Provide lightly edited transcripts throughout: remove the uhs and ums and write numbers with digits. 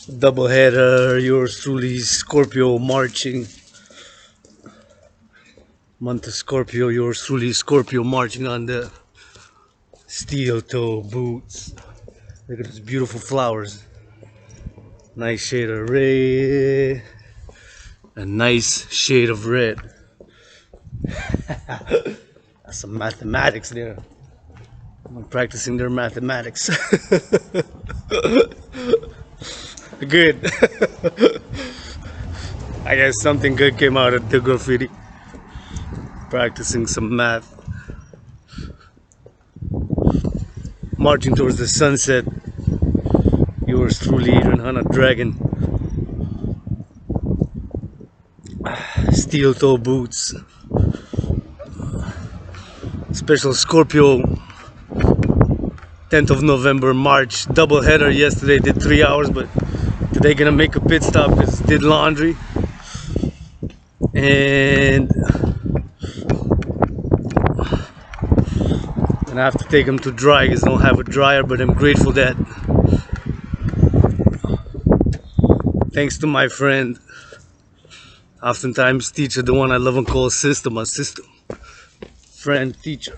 Doubleheader, yours truly, Scorpio marching. Month of Scorpio, yours truly, Scorpio marching on the steel toe boots. Look at those beautiful flowers. Nice shade of red. A nice shade of red. That's some mathematics there. I'm practicing their mathematics. Good. I guess something good came out of the graffiti. Practicing some math. Marching towards the sunset. Yours truly, Artin on a Dragan. Steel toe boots. Special Scorpio 10th of November March double header. Yesterday did 3 hours, but today gonna make a pit stop because did laundry and I have to take them to dry because I don't have a dryer, but I'm grateful that thanks to my friend, oftentimes teacher, the one I love and call sister, my sister, friend, teacher.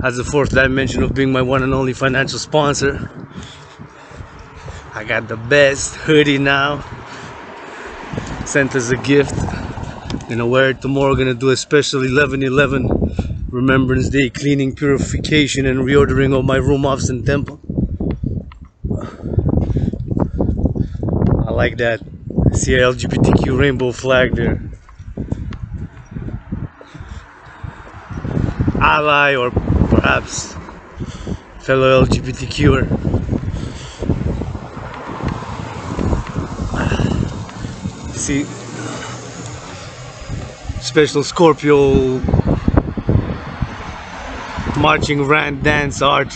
As the fourth dimension of being my one and only financial sponsor. I got the best hoodie now. Sent as a gift. Gonna wear it tomorrow. Gonna do a special 11/11 Remembrance Day cleaning, purification, and reordering of my room office and temple. I like that. See a LGBTQ rainbow flag there. Ally or perhaps fellow LGBTQer. See, special Scorpio marching rant dance art.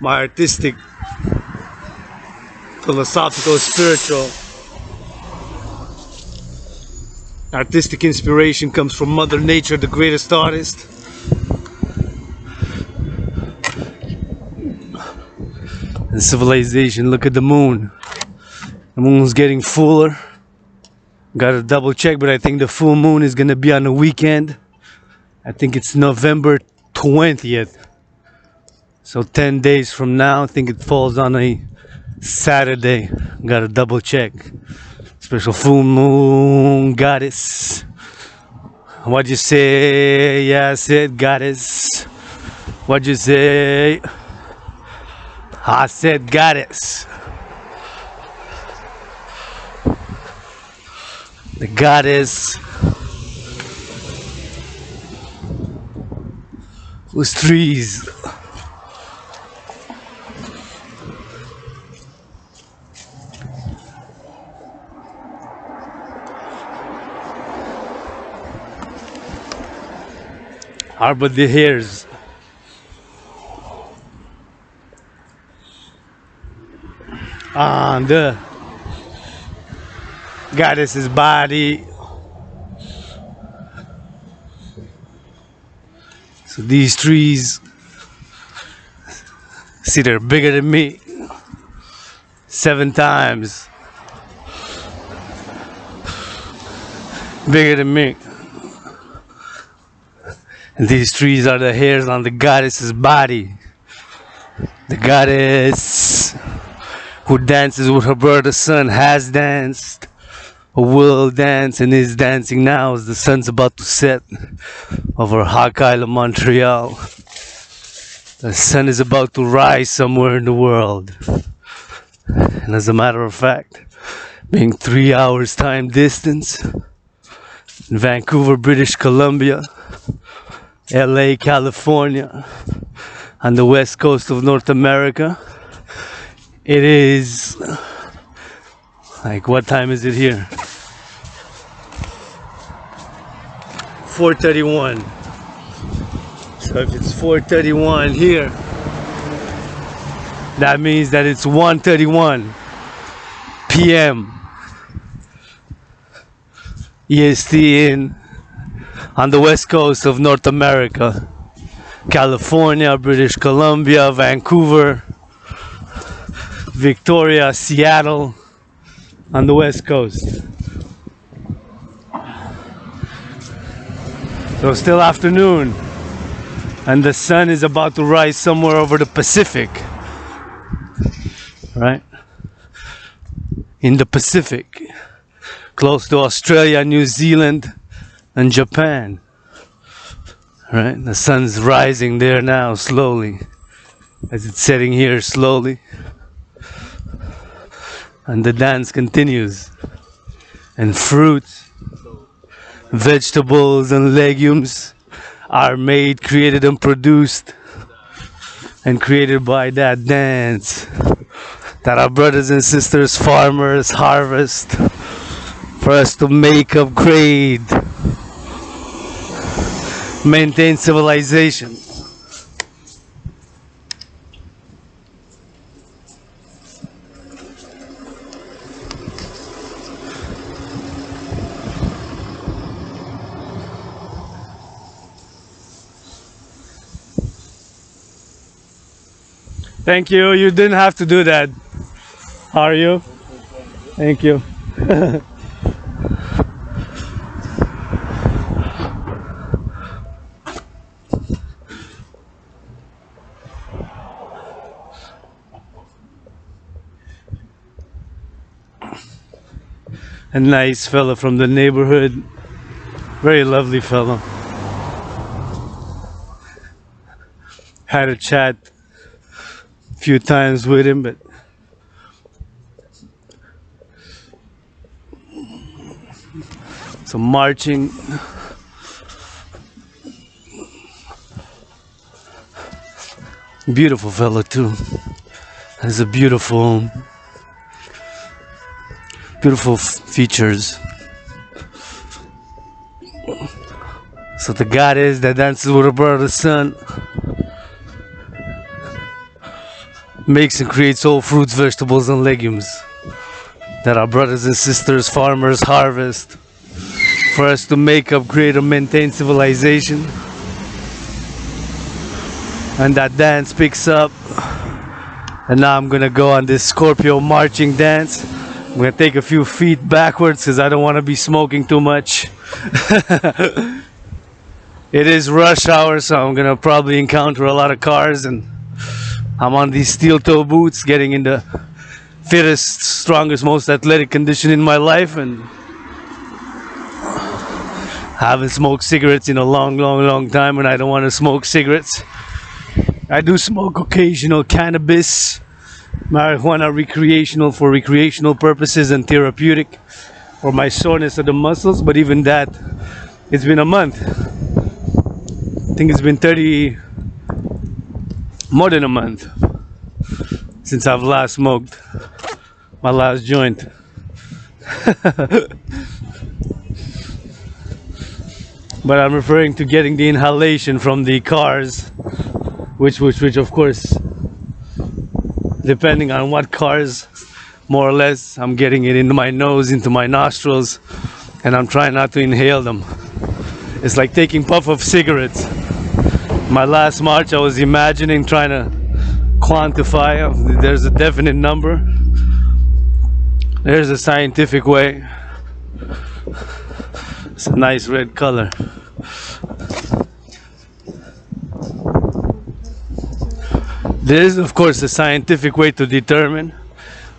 My artistic, philosophical, spiritual, artistic inspiration comes from Mother Nature, the greatest artist. And civilization. Look at the moon. The moon's getting fuller. Gotta double check, but I think the full moon is gonna be on the weekend. I think it's November 20th. So 10 days from now, I think it falls on a Saturday. Gotta double check. Special full moon goddess. What'd you say? Yeah, I said goddess. What'd you say? I said goddess. The goddess whose trees are but the hairs on the goddess's body. So these trees, see, they're bigger than me 7 times bigger than me. And these trees are the hairs on the goddess's body. The goddess who dances with her brother sun, has danced, or will dance, and is dancing now as the sun's about to set over Hawk Island, Montreal. The sun is about to rise somewhere in the world. And as a matter of fact, being 3 hours time distance in Vancouver, British Columbia, LA, California, on the west coast of North America, it is like, what time is it here? 4:31. So if it's 4:31 here, that means that it's 1:31 p.m. EST in on the west coast of North America, California, British Columbia, Vancouver, Victoria, Seattle, on the west coast. So still afternoon, and the sun is about to rise somewhere over the Pacific, right? In the Pacific, close to Australia, New Zealand, and Japan, right? The sun's rising there now slowly, as it's setting here slowly, and the dance continues. And fruits, vegetables, and legumes are made, created, and produced, and created by that dance that our brothers and sisters, farmers, harvest for us to make, upgrade, maintain civilization. Thank you. You didn't have to do that. How are you? Thank you. A nice fellow from the neighborhood. Very lovely fellow. Had a chat a few times with him, but so marching. Beautiful fellow too. Has a beautiful features. So the goddess that dances with her brother sun makes and creates all fruits, vegetables, and legumes that our brothers and sisters, farmers, harvest for us to make, upgrade, and maintain civilization. And that dance picks up. And now I'm gonna go on this Scorpio marching dance. I'm gonna take a few feet backwards because I don't want to be smoking too much. It is rush hour, so I'm gonna probably encounter a lot of cars, and I'm on these steel toe boots, getting in the fittest, strongest, most athletic condition in my life, and I haven't smoked cigarettes in a long time, and I don't want to smoke cigarettes. I do smoke occasional cannabis, marijuana for recreational purposes and therapeutic for my soreness of the muscles, but even that, it's been a month. I think it's been more than a month since I've last smoked my last joint. But I'm referring to getting the inhalation from the cars, which of course, depending on what cars, more or less, I'm getting it into my nose, into my nostrils, and I'm trying not to inhale them. It's like taking puff of cigarettes. My last march, I was imagining trying to quantify if there's a definite number. There's a scientific way. It's a nice red color. There is, of course, a scientific way to determine,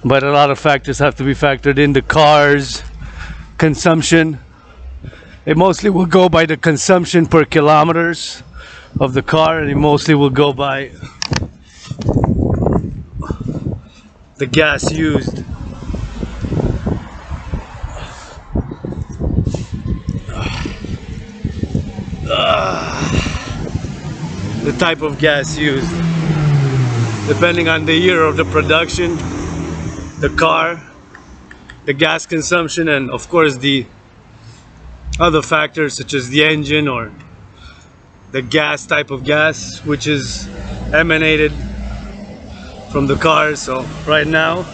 but a lot of factors have to be factored in. The cars, consumption. It mostly will go by the consumption per kilometers of the car, and it mostly will go by the gas used. The type of gas used, depending on the year of the production, the car, the gas consumption, and of course the other factors such as the engine or the gas, type of gas which is emanated from the car. So right now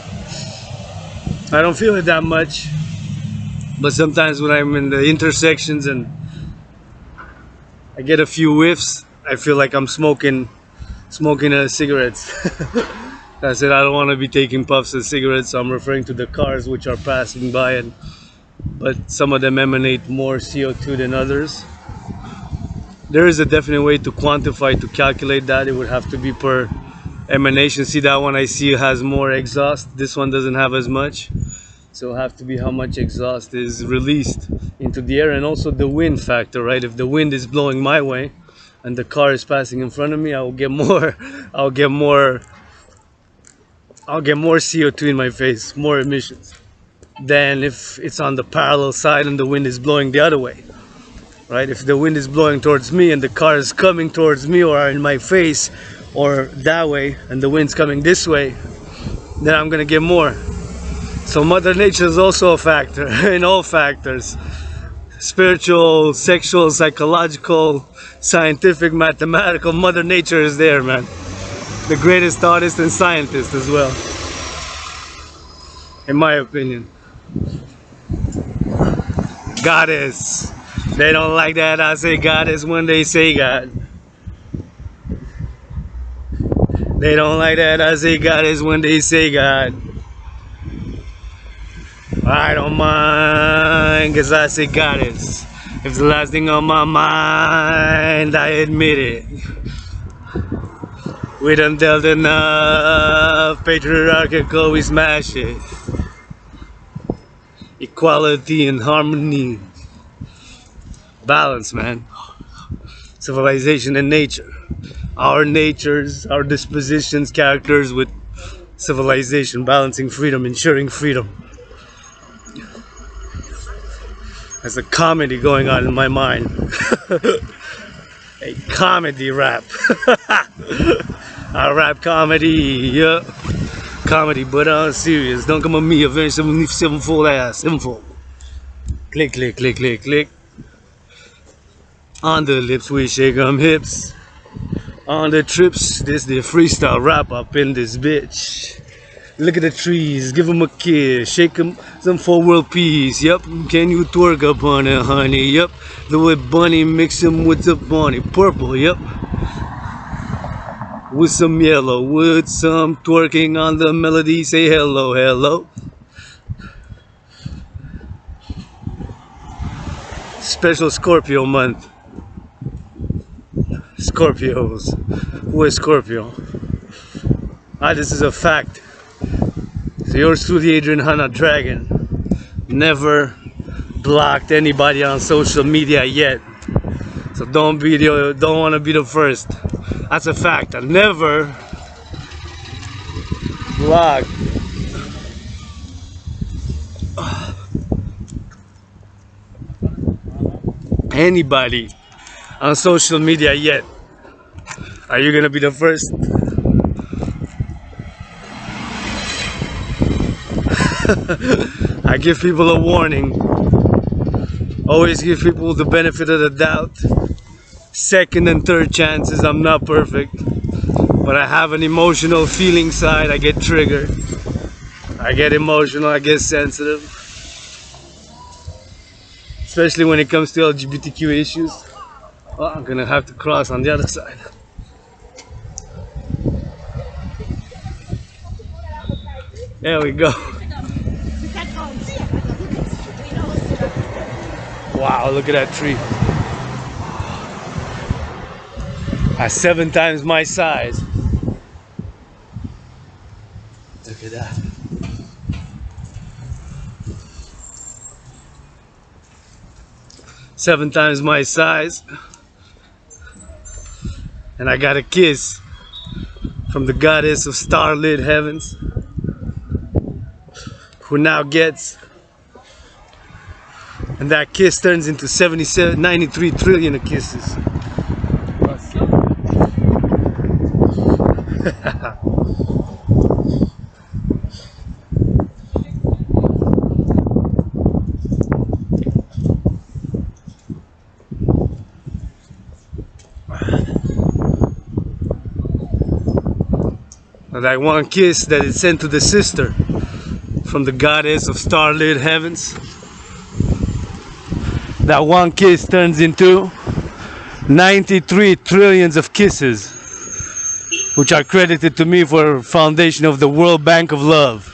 I don't feel it that much, But sometimes when I'm in the intersections and I get a few whiffs, I feel like I'm smoking cigarettes. I said I don't want to be taking puffs of cigarettes, so I'm referring to the cars which are passing by, but some of them emanate more CO2 than others. There is a definite way to quantify, to calculate that. It would have to be per emanation. See, that one I see has more exhaust. This one doesn't have as much. So it'll have to be how much exhaust is released into the air, and also the wind factor, right? If the wind is blowing my way and the car is passing in front of me, I will get more I'll get more CO2 in my face, more emissions, than if it's on the parallel side and the wind is blowing the other way. Right? If the wind is blowing towards me and the car is coming towards me or in my face or that way, and the wind's coming this way, then I'm gonna get more. So Mother Nature is also a factor in all factors. Spiritual, sexual, psychological, scientific, mathematical. Mother Nature is there, man. The greatest artist and scientist as well, in my opinion. Goddess. They don't like that I say goddess when they say God. They don't like that I say goddess when they say God. I don't mind, cause I say goddess. If the last thing on my mind, I admit it. We done dealt enough, patriarchal, we smash it. Equality and harmony. Balance, man. Civilization and nature. Our natures, our dispositions, characters with civilization, balancing freedom, ensuring freedom. There's a comedy going on in my mind. A comedy rap. A rap comedy, yeah. Comedy, but serious. Don't come at me, Avenged Sevenfold ass. Sevenfold. Click, click, click, click, click. On the lips we shake 'em hips. On the trips, this the freestyle rap up in this bitch. Look at the trees, give 'em a kiss, shake 'em some for world peace. Yup, can you twerk up on it, honey? Yup, the way bunny mix 'em with the bunny purple. Yup, with some yellow, with some twerking on the melody. Say hello, hello. Special Scorpio month. Scorpios. Who is Scorpio? This is a fact. So yours truly, Adrian Hanna Dragan. Never blocked anybody on social media yet. So don't want to be the first. That's a fact. I never blocked anybody on social media yet. Are you gonna be the first? I give people a warning. Always give people the benefit of the doubt. Second and third chances. I'm not perfect, but I have an emotional feeling side. I get triggered. I get emotional. I get sensitive. Especially when it comes to LGBTQ issues. Well, I'm gonna have to cross on the other side. There we go. Wow, look at that tree. That's 7 times my size. Look at that. Seven times my size. And I got a kiss from the goddess of starlit heavens, who now gets, and that kiss turns into 93 trillion of kisses. That one kiss that is sent to the sister from the goddess of starlit heavens. that one kiss turns into 93 trillions of kisses, which are credited to me for foundation of the World Bank of Love.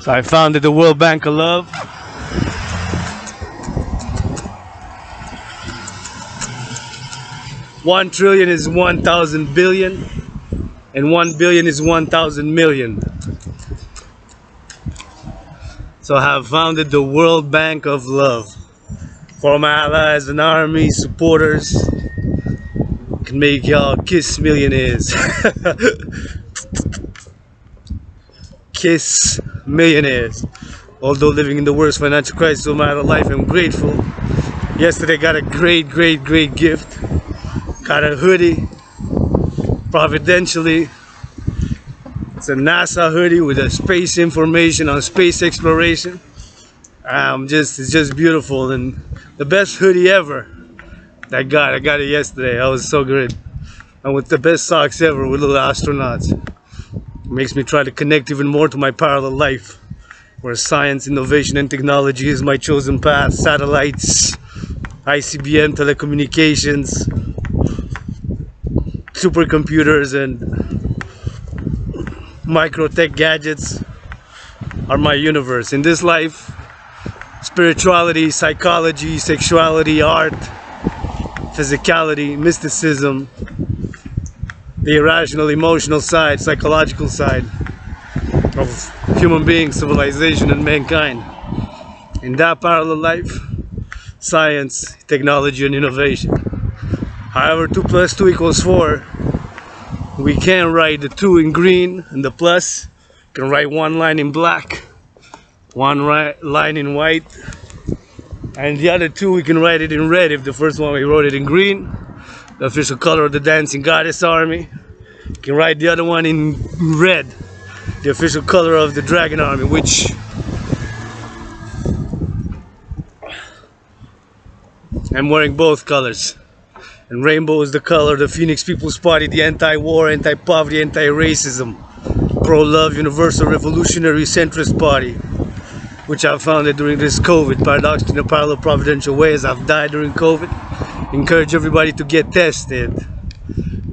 So I founded the World Bank of Love. One trillion is 1,000 billion, and 1 billion is 1,000 million. So I have founded the World Bank of Love for my allies and armies, supporters. Can make y'all kiss millionaires. Kiss millionaires. Although living in the worst financial crisis of my life, I'm grateful. Yesterday got a great gift. Got a hoodie, providentially. It's a NASA hoodie with a space information on space exploration. It's just beautiful, and the best hoodie ever. I got it yesterday. That was so good. And with the best socks ever with little astronauts. It makes me try to connect even more to my parallel life, where science, innovation, and technology is my chosen path. Satellites, ICBM, telecommunications, supercomputers, and micro-tech gadgets are my universe. In this life, spirituality, psychology, sexuality, art, physicality, mysticism, the irrational, emotional side, psychological side of human beings, civilization, and mankind. In that parallel life, science, technology, and innovation. However, 2 + 2 = 4. We can write the 2 in green and the plus. We can write one line in black, one line in white, and the other 2 we can write it in red. If the first one we wrote it in green, the official color of the Dancing Goddess Army. You can write the other one in red, the official color of the Dragan Army, which I'm wearing both colors. And rainbow is the color of the Phoenix People's Party, the anti-war, anti-poverty, anti-racism, pro-love, universal, revolutionary, centrist party, which I founded during this COVID, paradoxically in a parallel providential way, as I've died during COVID. Encourage everybody to get tested,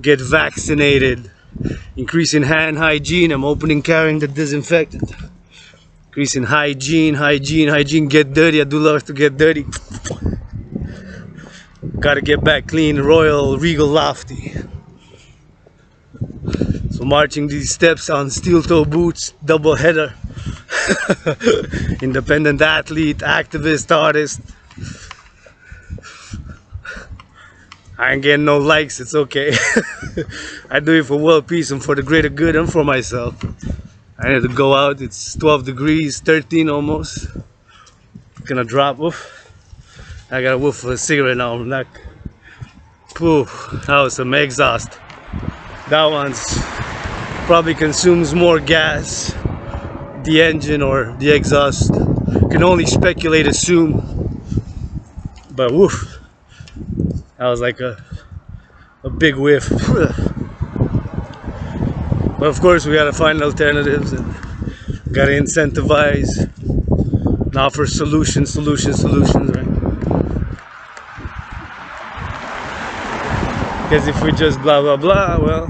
get vaccinated, increasing hand hygiene. I'm opening carrying the disinfectant. Increasing hygiene, get dirty. I do love to get dirty. Gotta get back clean, royal, regal, lofty. So marching these steps on steel-toe boots, double header. Independent athlete, activist, artist. I ain't getting no likes, it's okay. I do it for world peace and for the greater good and for myself. I need to go out, it's 12 degrees, 13 almost. Gonna drop, woof. I got a whiff of a cigarette now, I'm not. Pooh, that was some exhaust. That one's probably consumes more gas, the engine or the exhaust. Can only speculate, assume. But woof, that was like a big whiff. But of course we gotta find alternatives and gotta incentivize and offer solutions, right? Because if we just blah blah blah, well,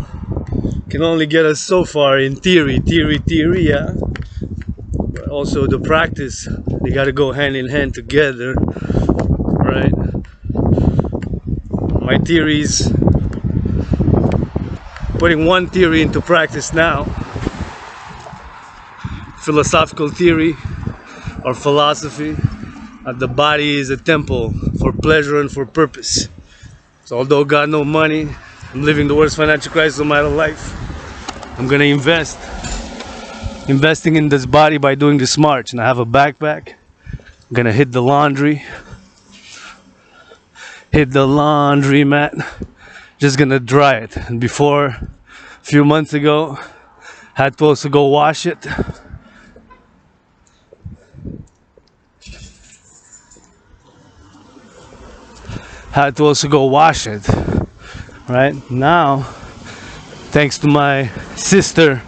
can only get us so far in theory, yeah. But also the practice, they gotta go hand in hand together, right? My theories, putting one theory into practice now, philosophical theory or philosophy, that the body is a temple for pleasure and for purpose. So although got no money, I'm living the worst financial crisis of my life, I'm gonna investing in this body by doing this march. And I have a backpack. I'm gonna hit the laundry, hit the laundromat, just gonna dry it. And before, a few months ago, had to also go wash it. Had to also go wash it. Right now, thanks to my sister,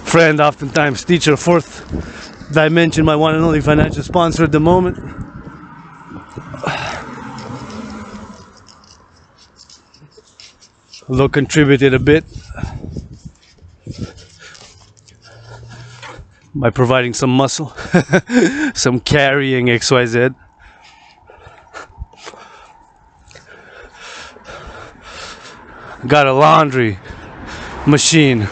friend, oftentimes teacher, fourth dimension, my one and only financial sponsor at the moment, although contributed a bit by providing some muscle, some carrying XYZ. Got a laundry machine,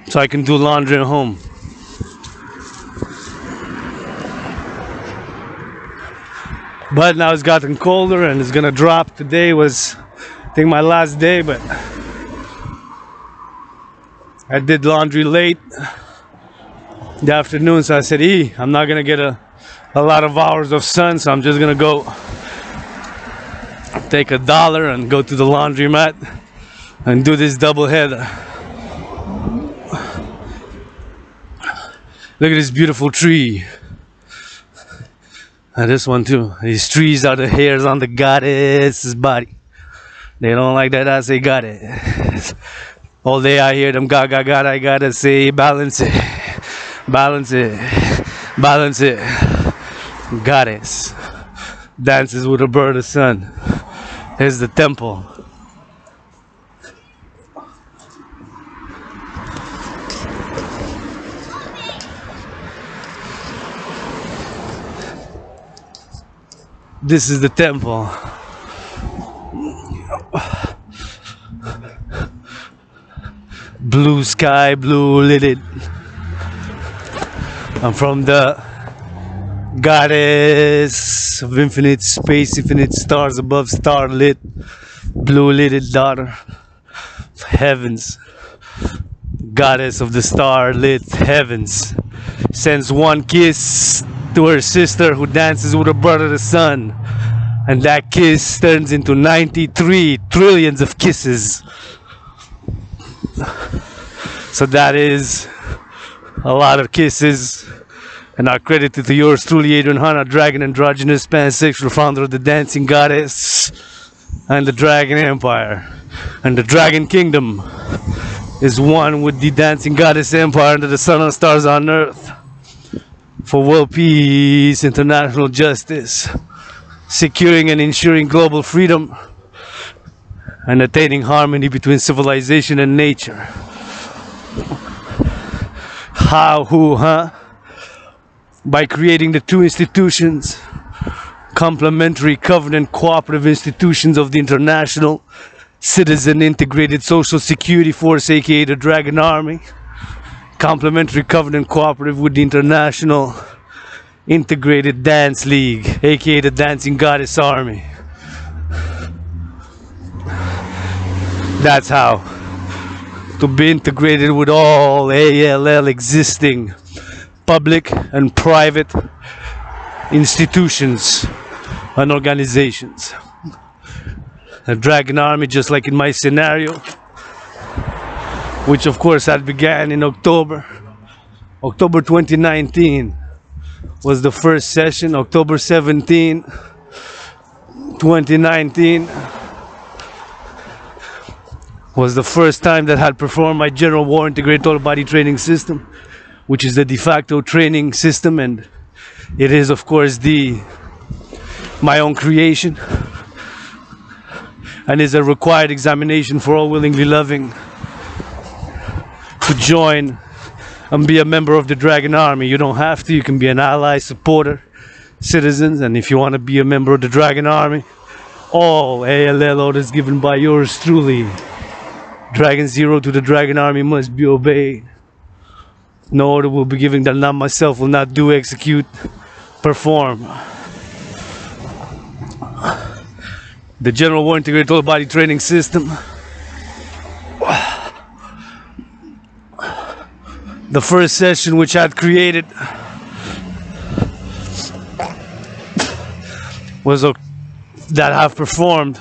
so I can do laundry at home. But now it's gotten colder and it's gonna drop. Today was, I think, my last day, but I did laundry late in the afternoon, so I said, I'm not gonna get a lot of hours of sun, so I'm just gonna go take $1 and go to the laundromat and do this double header. Look at this beautiful tree. And this one too. These trees are the hairs on the goddess's body. They don't like that I say goddess. All day I hear them God, I gotta say balance it. Balance it. Balance it. Goddess dances with a bird of sun. Here's the temple. This is the temple. Blue sky, blue lidded. I'm from the goddess of infinite space, infinite stars above, starlit, blue lidded daughter of heavens. Goddess of the star-lit heavens sends one kiss to her sister who dances with her brother the sun, and that kiss turns into 93 trillions of kisses. So that is a lot of kisses, and I credit it to yours truly, Adrian Hanna, Dragan, androgynous pansexual founder of the dancing goddess and the Dragon Empire. And the Dragon Kingdom is one with the dancing goddess empire under the sun and stars on earth, for world peace, international justice, securing and ensuring global freedom, and attaining harmony between civilization and nature. How, who, huh? By creating the two institutions, complementary covenant cooperative institutions of the International Citizen Integrated Social Security Force, aka the Dragon Army, complementary covenant cooperative with the International Integrated Dance League, aka the Dancing Goddess Army. That's how to be integrated with all ALL existing public and private institutions and organizations. The Dragon Army, just like in my scenario, which of course had began in October 2019 was the first session. October 17, 2019 was the first time that I had performed my General War Integrated Total Body Training System, which is the de facto training system, and it is of course my own creation, and is a required examination for all willingly loving to join and be a member of the Dragon Army. You don't have to, you can be an ally, supporter, citizens, and if you want to be a member of the Dragon Army, all ALL orders given by yours truly, Dragon Zero, to the Dragon Army must be obeyed. No order will be given that not myself will not do, execute, perform. The General War Integrated Total Body Training System, the first session which I had created was that I have performed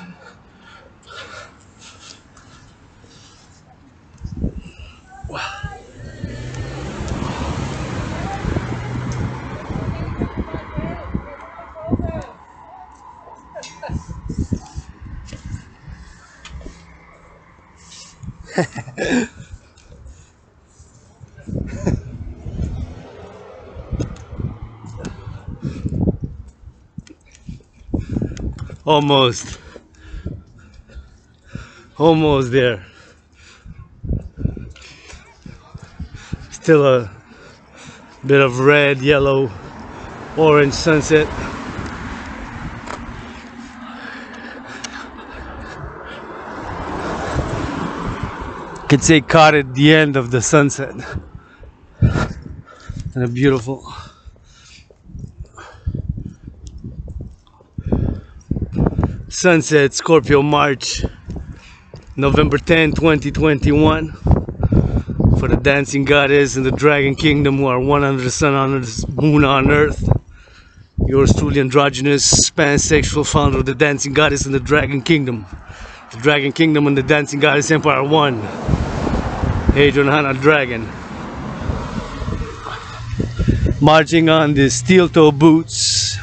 Almost. Almost there. Still a bit of red, yellow, orange sunset. Could say caught at the end of the sunset. And a beautiful sunset, Scorpio March, November 10, 2021. For the dancing goddess and the dragon kingdom who are one under the sun, under the moon on earth. Yours truly, androgynous, pansexual founder of the dancing goddess and the dragon kingdom. The dragon kingdom and the dancing goddess empire one. Adrian Hannah Dragan. Marching on the steel toe boots.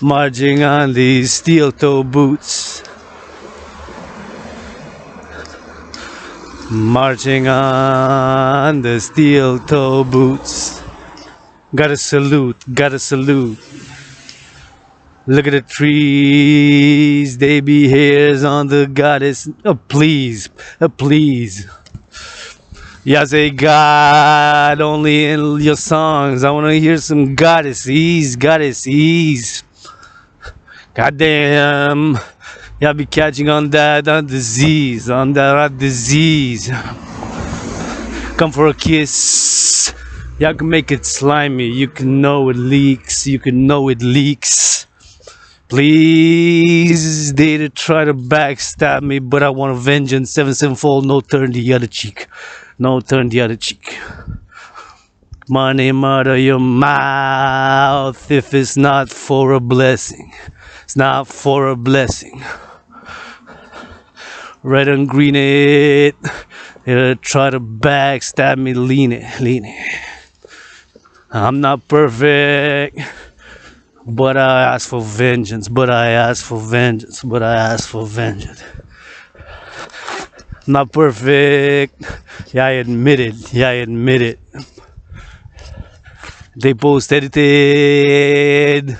Marching on these steel toe boots. Marching on the steel toe boots. Gotta salute, gotta salute. Look at the trees, they be hairs on the goddess. Oh, please, please. Y'all say God only in your songs. I wanna hear some goddesses, goddesses. Goddamn. Y'all be catching on that disease, on that disease. Come for a kiss. Y'all can make it slimy. You can know it leaks. You can know it leaks. Please, they try to backstab me, but I want a vengeance. 7-7-fold, no turn the other cheek. No turn the other cheek. Money out of your mouth if it's not for a blessing. It's not for a blessing. Red and green it. They try to backstab me, lean it, lean it. I'm not perfect. But I ask for vengeance, but I ask for vengeance, but I ask for vengeance. Not perfect. Yeah, I admit it. Yeah, I admit it. They post edited.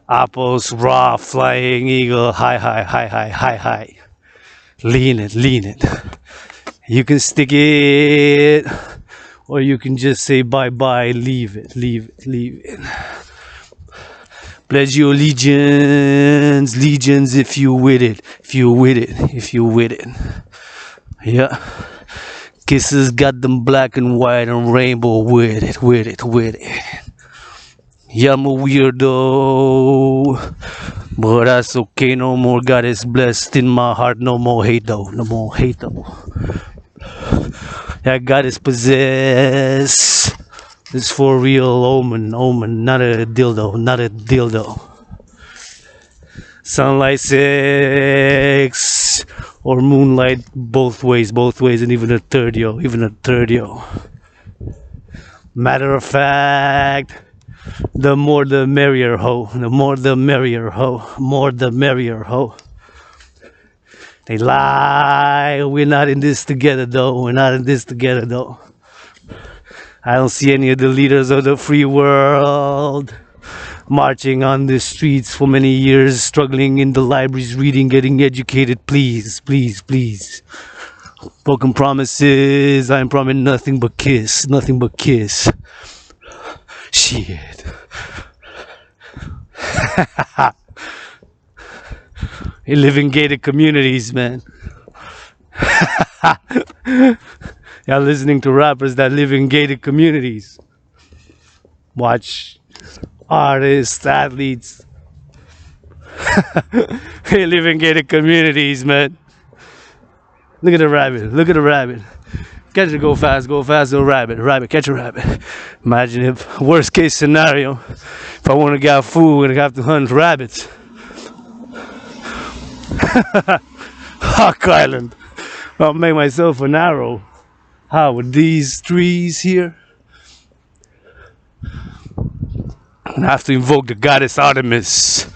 I post raw, flying eagle, high, high, high, high, high, high. Lean it, lean it. You can stick it, or you can just say bye-bye, leave it, leave it, leave it. Pledge your legions, legions if you with it, if you with it, if you with it. Yeah. Kisses got them black and white and rainbow with it, with it, with it. Yeah, I'm a weirdo, but that's okay, no more goddess blessed in my heart, no more hate though, no more hate though. Yeah, goddess possessed. It's for real, omen, omen, not a dildo, not a dildo. Sunlight sex or moonlight, both ways, and even a third yo, even a third yo. Matter of fact, the more the merrier ho, the more the merrier ho, more the merrier ho. They lie, we're not in this together though, we're not in this together though. I don't see any of the leaders of the free world marching on the streets for many years, struggling in the libraries, reading, getting educated. Please, please, please. Broken promises, I am promising nothing but kiss, nothing but kiss. Shit. You live in gated communities, man. Y'all listening to rappers that live in gated communities. Watch artists, athletes. They live in gated communities, man. Look at the rabbit, look at the rabbit. Catch it, go fast, little rabbit. Rabbit, catch a rabbit. Imagine if, worst case scenario, if I want to get food, I'm gonna have to hunt rabbits. Hawk Island. I'll make myself an arrow. How, with these trees here? I have to invoke the goddess Artemis.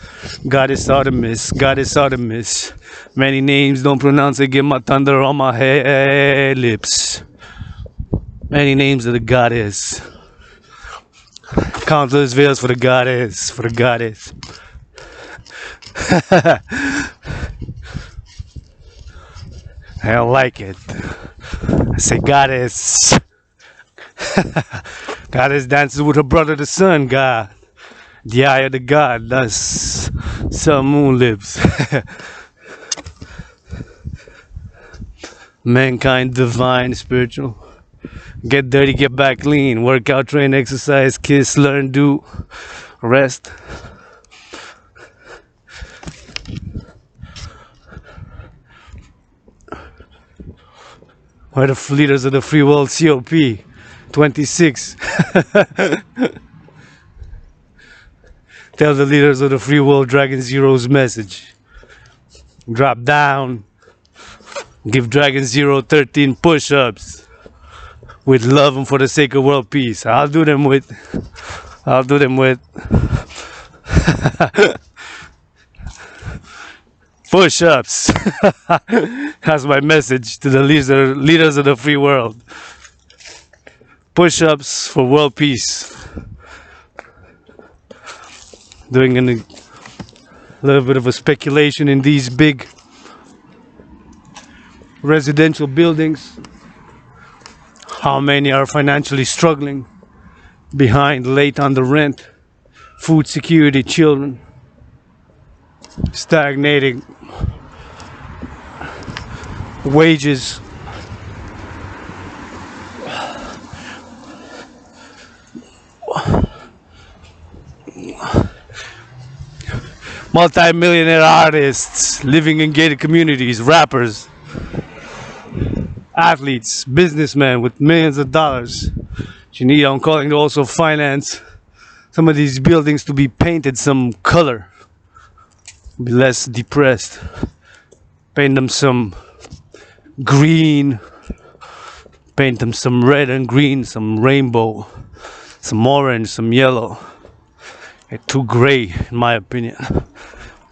Goddess Artemis, goddess Artemis. Many names, don't pronounce it, get my thunder on my head lips. Many names of the goddess. Countless veils for the goddess, for the goddess. I don't like it. I say goddess. Goddess dances with her brother the sun god. The eye of the god, thus sun moon lives. Mankind divine, spiritual. Get dirty, get back clean. Work out, train, exercise, kiss, learn, do, rest. We're the leaders of the free world COP 26. Tell the leaders of the free world Dragan Zero's message. Drop down. Give Dragan Zero 13 push-ups. With love and for the sake of world peace. I'll do them with push-ups. That's my message to the leaders of the free world. Push-ups for world peace. Doing a little bit of a speculation in these big residential buildings. How many are financially struggling, behind, late on the rent, food security, children, stagnating wages, multi-millionaire artists living in gated communities, rappers, athletes, businessmen with millions of dollars. You need, I'm calling to also finance some of these buildings to be painted some color, be less depressed. Paint them some green, paint them some red and green, some rainbow, some orange, some yellow. They're too gray in my opinion.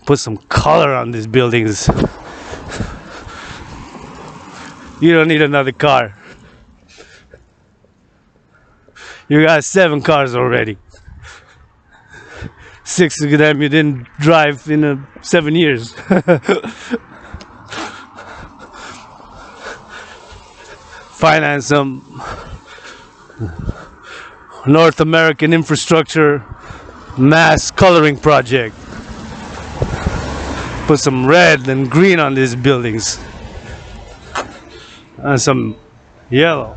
Put some color on these buildings. You don't need another car. You got 7 cars already. 6 of them you didn't drive in 7 years. Finance some North American infrastructure mass coloring project. Put some red and green on these buildings. And some yellow.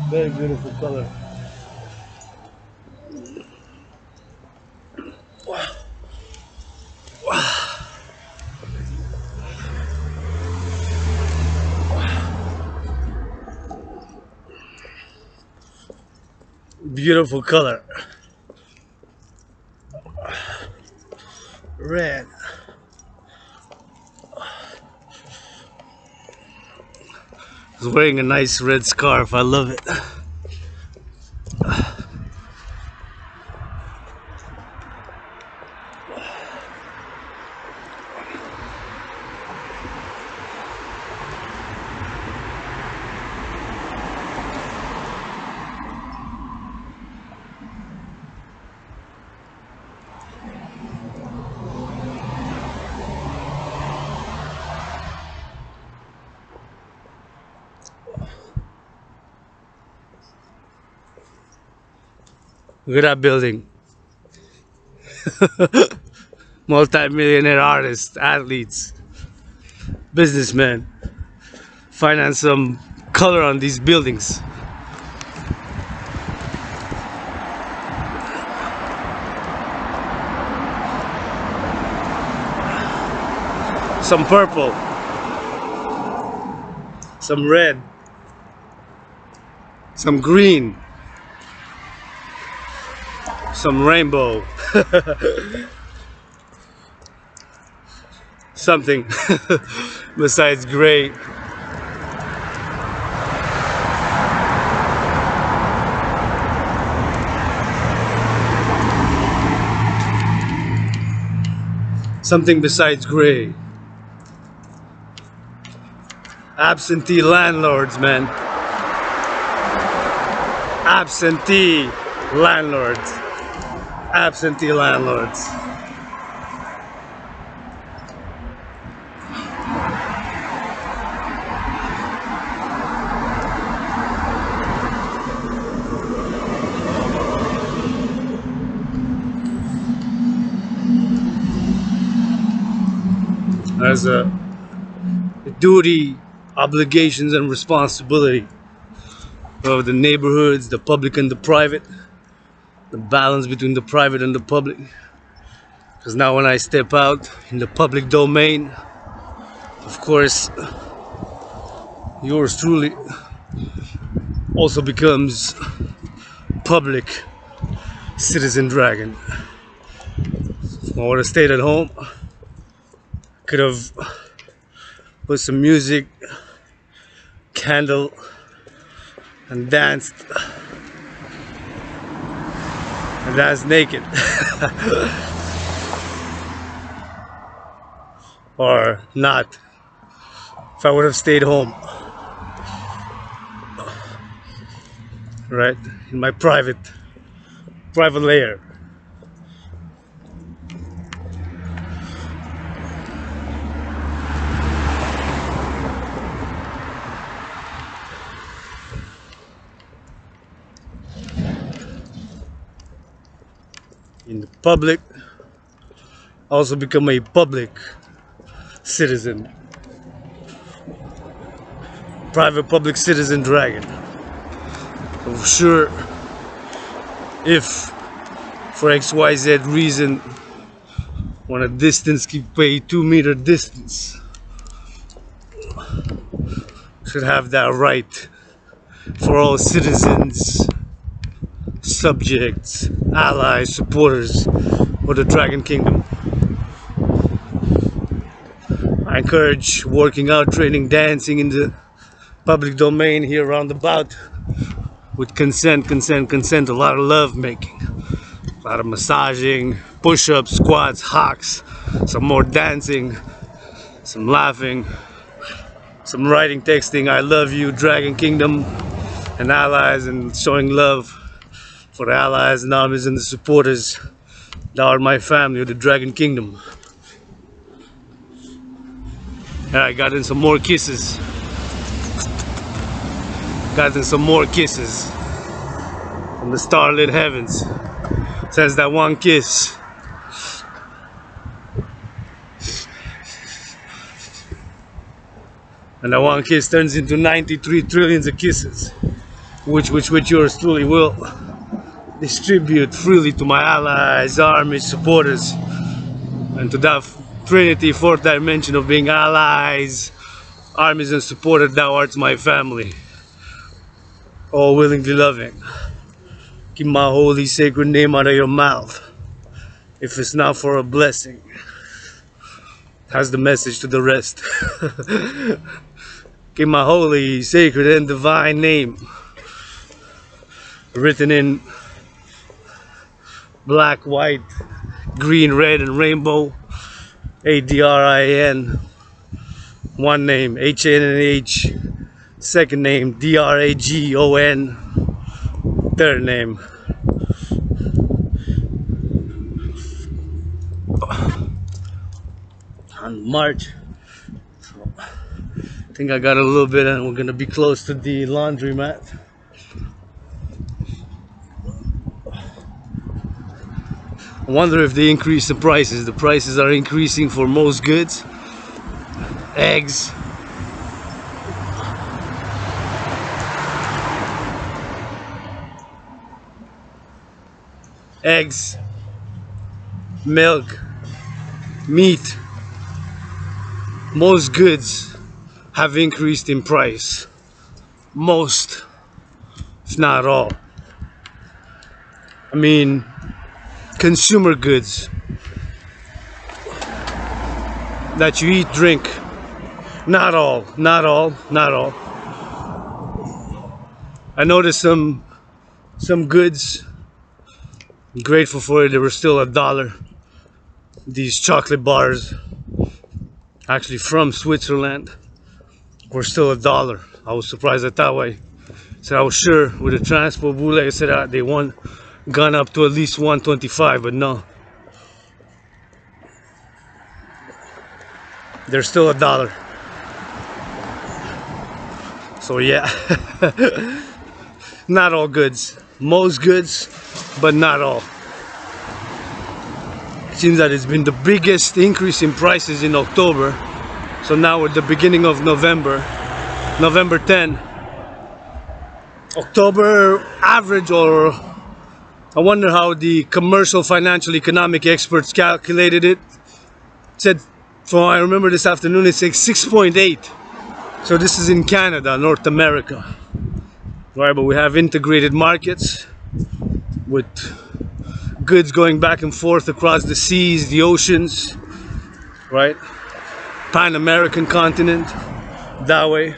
Very beautiful color. Wow. Wow. Beautiful color. Red. He's wearing a nice red scarf. I love it. Look at that building. Multi-millionaire artists, athletes, businessmen. Finance some color on these buildings. Some purple, some red, some green, some rainbow. Something besides gray. Something besides gray. Absentee landlords, man. Absentee landlords. Absentee landlords. As a duty, obligations, and responsibility of the neighborhoods, the public and the private, the balance between the private and the public. Because now when I step out in the public domain, of course, yours truly also becomes public citizen Dragan. If I would have stayed at home, could have put some music, candle, and danced naked. Or not, if I would have stayed home, right, in my private layer. In the public, also become a public citizen. Private public citizen Dragan. So for sure, if for XYZ reason want a distance, keep a 2-meter distance, should have that right for all citizens, subjects, allies, supporters of the Dragon Kingdom. I encourage working out, training, dancing in the public domain here roundabout with consent, a lot of love making, a lot of massaging, push-ups, squats, hocks, some more dancing, some laughing, some writing, texting, I love you, Dragon Kingdom, and allies, and showing love for the allies and armies and the supporters that are my family of the Dragon Kingdom. And I got in some more kisses. Got in some more kisses from the starlit heavens. Says that one kiss. And that one kiss turns into 93 trillions of kisses, which yours truly will distribute freely to my allies, armies, supporters, and to that Trinity, fourth dimension of being allies, armies, and supporters. Thou art my family, all willingly loving. Keep my holy sacred name out of your mouth. If it's not for a blessing, has the message to the rest. Keep my holy, sacred, and divine name written in black, white, green, red, and rainbow. ADRIN. One name, HNH. Second name, DRAGON. Third name, on March. So, I think I got a little bit, and we're gonna be close to the laundromat. I wonder if they increase the prices. The prices are increasing for most goods. Eggs, milk, meat. Most goods have increased in price. Most, if not all. I mean, consumer goods that you eat, drink. Not all. I noticed some goods, I'm grateful for it, they were still $1. These chocolate bars, actually from Switzerland, were still $1. I was surprised at that way. So I was sure with the transport bootleg, I said they gone up to at least 125, but no. They're still $1. So yeah, not all goods. Most goods, but not all. It seems that it's been the biggest increase in prices in October. So now at the beginning of November, November 10, October average, or I wonder how the commercial financial economic experts calculated it. It said, from I remember this afternoon, it's like 6.8. So this is in Canada, North America. Right, but we have integrated markets with goods going back and forth across the seas, the oceans, right? Pan-American continent, that way.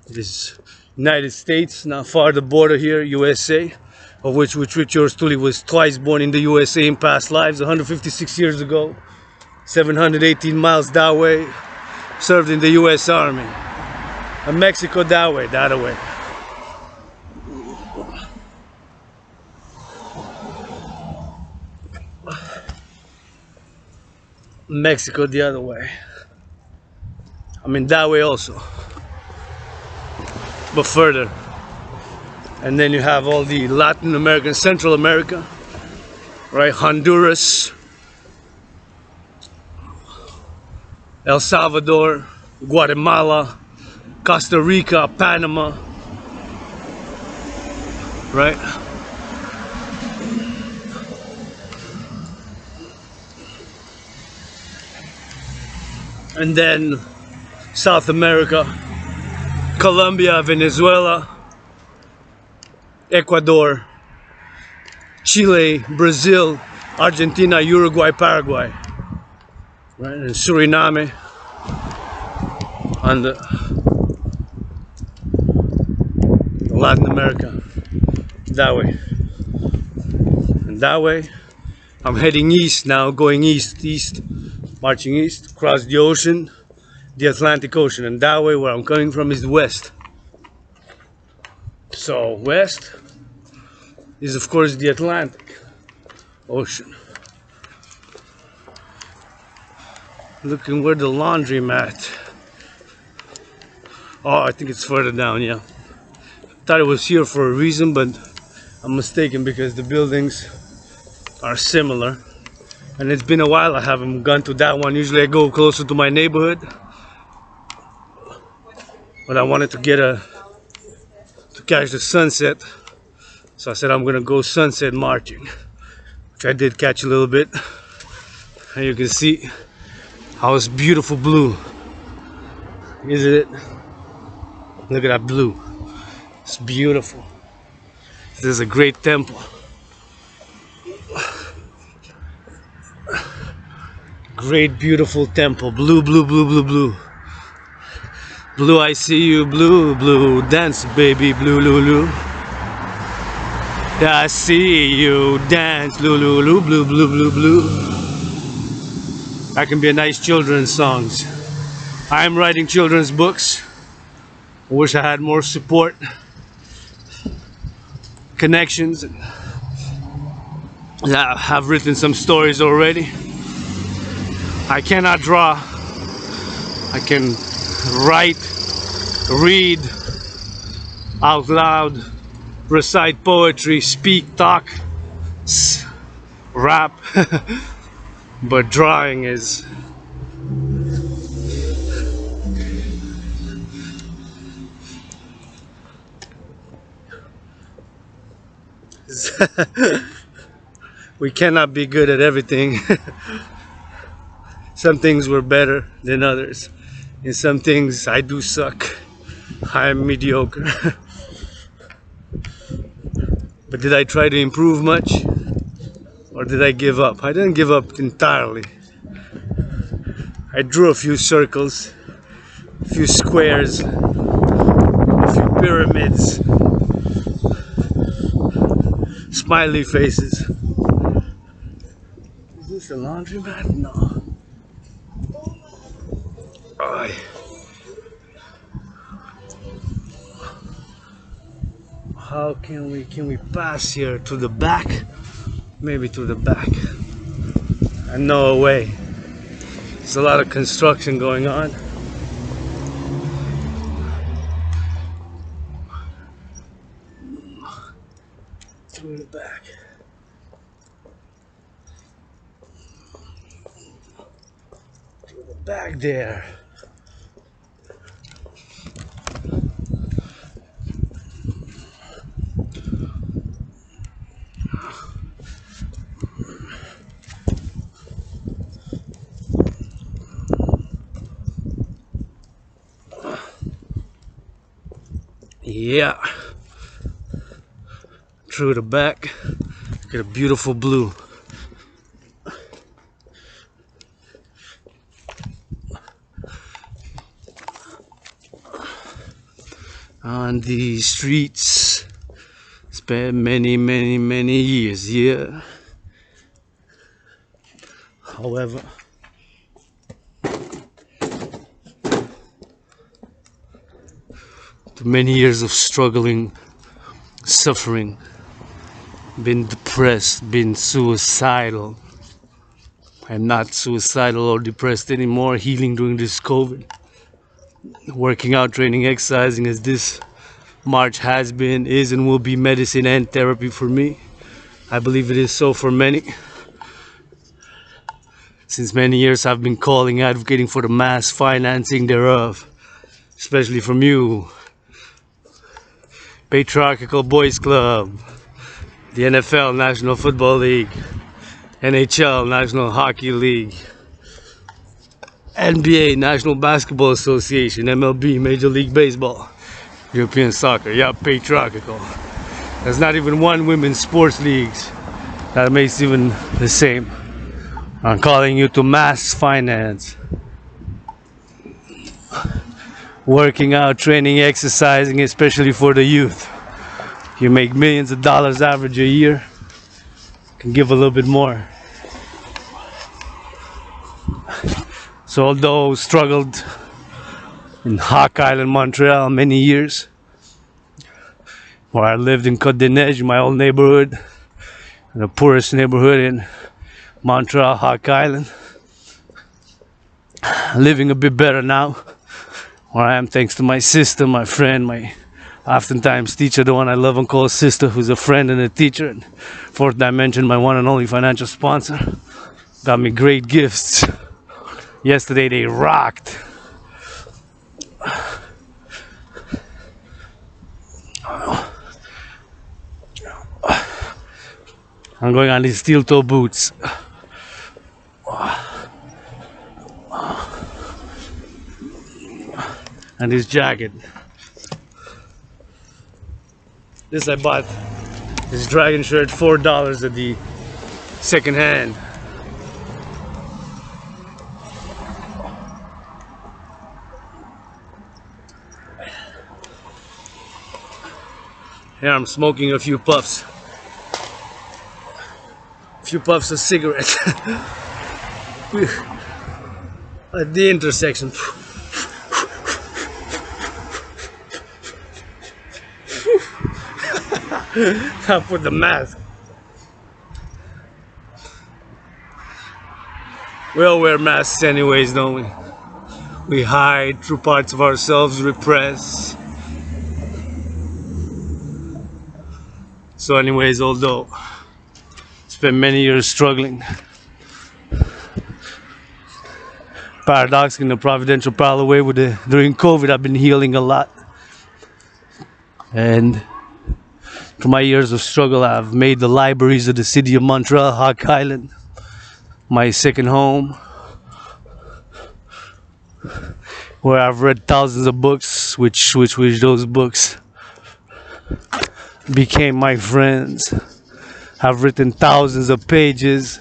It is United States, not far the border here, USA, of which yours truly was twice born in the USA in past lives, 156 years ago, 718 miles that way, served in the US Army. And Mexico that way. Mexico the other way. I mean that way also, but further. And then you have all the Latin American, Central America, right? Honduras, El Salvador, Guatemala, Costa Rica, Panama, right? And then South America, Colombia, Venezuela, Ecuador, Chile, Brazil, Argentina, Uruguay, Paraguay, right? And Suriname on the Latin America, that way. And that way, I'm heading east now, going east, marching east, across the ocean, the Atlantic Ocean, and that way where I'm coming from is west. So west is of course the Atlantic Ocean. Looking where the laundromat. Oh, I think it's further down, yeah. Thought it was here for a reason, but I'm mistaken because the buildings are similar. And it's been a while I haven't gone to that one. Usually I go closer to my neighborhood. But I wanted to catch the sunset. So I said I'm gonna go sunset marching. Which I did catch a little bit. And you can see how it's beautiful blue. Isn't it? Look at that blue. It's beautiful. This is a great temple. Great, beautiful temple. Blue, blue, blue, blue, blue. Blue, I see you. Blue, blue. Dance, baby. Blue, lulu. Yeah, I see you. Dance. Lulu, lulu. Blue, blue, blue, blue. That can be a nice children's songs. I'm writing children's books. I wish I had more support, connections. Yeah, I've written some stories already. I cannot draw. I can write, read out loud, recite poetry, speak, talk, rap. But drawing is we cannot be good at everything. Some things were better than others. In some things I do suck. I am mediocre. But did I try to improve much? Or did I give up? I didn't give up entirely. I drew a few circles, a few squares, a few pyramids, smiley faces. Is this a laundromat? No. Aye. How can we pass here to the back? Maybe to the back. And no way. There's a lot of construction going on. To the back. To the back there. Yeah, through the back, get a beautiful blue. On the streets, spent many years, yeah. However, many years of struggling, suffering, been depressed, been suicidal. I'm not suicidal or depressed anymore, healing during this COVID. Working out, training, exercising as this March has been, is and will be medicine and therapy for me. I believe it is so for many. Since many years I've been calling, advocating for the mass financing thereof, especially from you. Patriarchal Boys Club, the NFL, National Football League, NHL, National Hockey League, NBA, National Basketball Association, MLB, Major League Baseball, European Soccer, yeah, patriarchal. There's not even one women's sports leagues that makes even the same. I'm calling you to mass finance. Working out, training, exercising, especially for the youth. You make millions of dollars average a year, can give a little bit more. So although struggled in Hawk Island, Montreal many years, where I lived in Côte des Neiges, my old neighborhood, the poorest neighborhood in Montreal, Hawk Island, living a bit better now. Where I am thanks to my sister, my friend, my oftentimes teacher, the one I love and call sister, who's a friend and a teacher, and fourth dimension, my one and only financial sponsor. Got me great gifts. Yesterday they rocked. I'm going on these steel toe boots. And this jacket. This I bought. This Dragan shirt, $4 at the second hand. Here I'm smoking a few puffs. A few puffs of cigarette. At the intersection. I put the mask. We all wear masks anyways, don't we? We hide true parts of ourselves, repress. So anyways, although spent many years struggling, paradox in a providential parallel way with during COVID, I've been healing a lot. And through my years of struggle, I've made the libraries of the city of Montreal, Hawk Island, my second home, where I've read thousands of books, which those books became my friends. I've written thousands of pages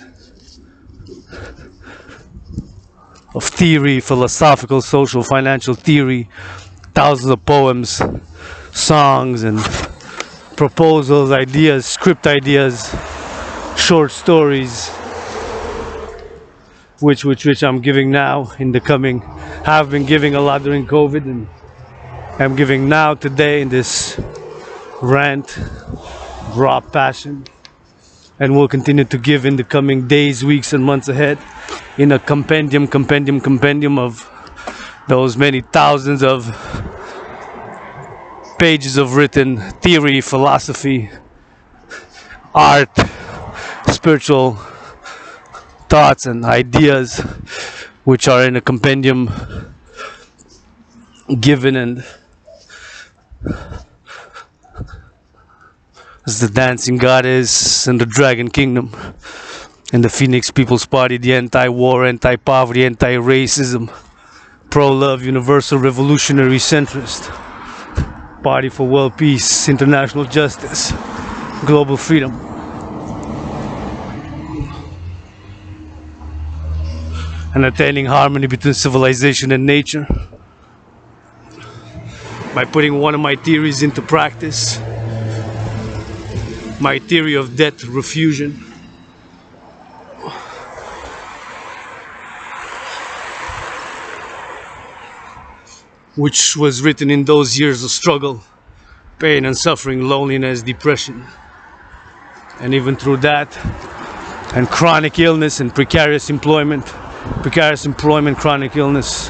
of theory, philosophical, social, financial theory, thousands of poems, songs, and proposals, ideas, script ideas, short stories, which I'm giving now in the coming, have been giving a lot during COVID, and I'm giving now today in this rant, raw passion, and will continue to give in the coming days, weeks, and months ahead in a compendium of those many thousands of pages of written theory, philosophy, art, spiritual thoughts and ideas, which are in a compendium given and as the dancing goddess and the dragon kingdom and the Phoenix People's Party, the anti-war, anti-poverty, anti-racism, pro-love, universal revolutionary centrist party for world peace, international justice, global freedom, and attaining harmony between civilization and nature by putting one of my theories into practice, my theory of debt refusion, which was written in those years of struggle, pain and suffering, loneliness, depression, and even through that, and chronic illness and precarious employment, chronic illness,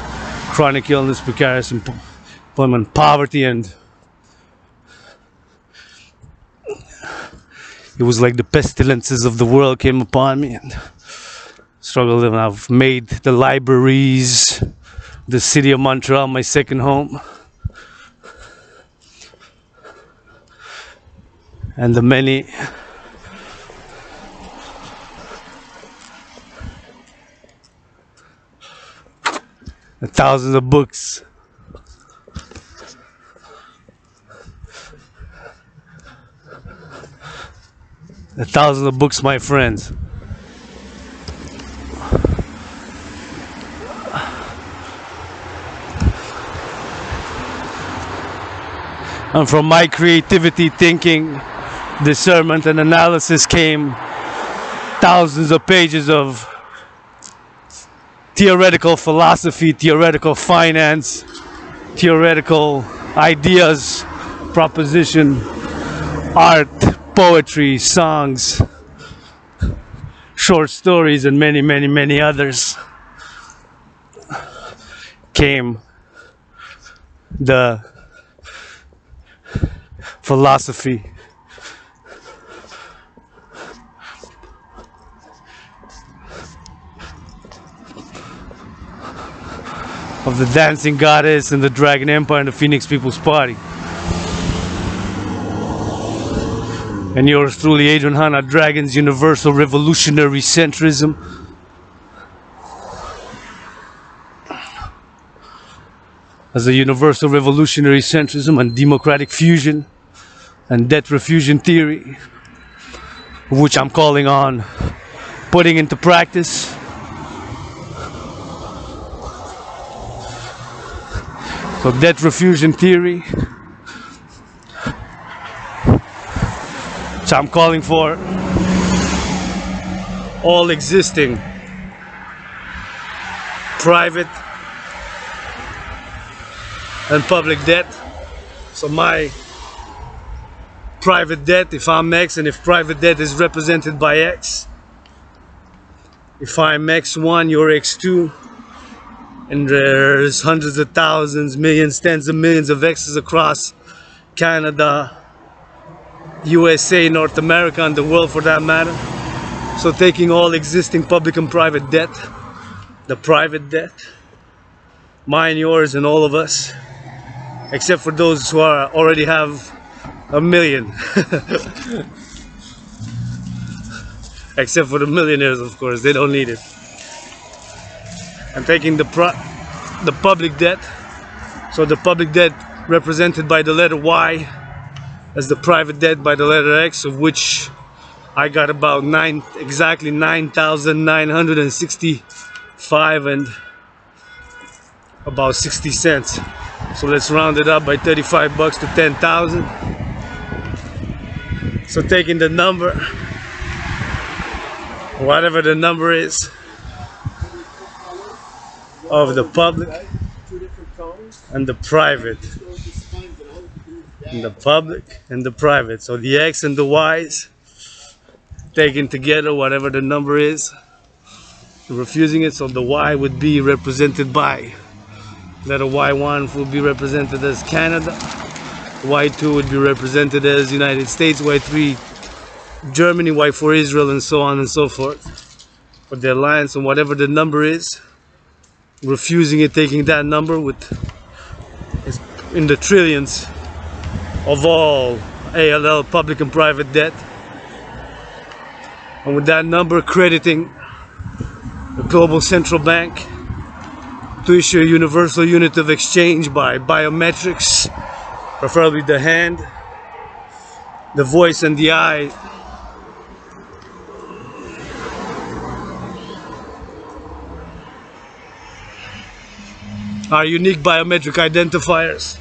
precarious employment, poverty, and it was like the pestilences of the world came upon me and struggled, and I've made the libraries, the city of Montreal, my second home, and the many the thousands of books, my friends. And from my creativity, thinking, discernment, and analysis came thousands of pages of theoretical philosophy, theoretical finance, theoretical ideas, proposition, art, poetry, songs, short stories, and many, many, many others. Came the philosophy of the dancing goddess and the dragon empire and the Phoenix People's Party. And yours truly, Adrian Hanna, Dragan's universal revolutionary centrism. As a universal revolutionary centrism and democratic fusion and debt refusion theory, which I'm calling on putting into practice. So debt refusion theory, which I'm calling for all existing private and public debt. So my private debt, if I'm X, and if private debt is represented by X, if I'm X1, you're X2, and there's hundreds of thousands, millions, tens of millions of X's across Canada, USA, North America, and the world for that matter. So taking all existing public and private debt, the private debt, mine, yours, and all of us, except for those who already have a million. Except for the millionaires, of course, they don't need it. And taking the public debt, so the public debt represented by the letter Y, as the private debt by the letter X, of which I got about exactly 9,965 and about 60 cents. So let's round it up by 35 bucks to 10,000. So taking the number, whatever the number is, of the public and the private. And the public and the private. So the X and the Y's taken together, whatever the number is, refusing it. So the Y would be represented by letter Y1 would be represented as Canada, Y2 would be represented as United States, Y3 Germany, Y4 Israel, and so on and so forth for the alliance. And whatever the number is, refusing it, taking that number with in the trillions of all ALL public and private debt, and with that number crediting the global central bank to issue a universal unit of exchange by biometrics, preferably the hand, the voice, and the eye. Our unique biometric identifiers.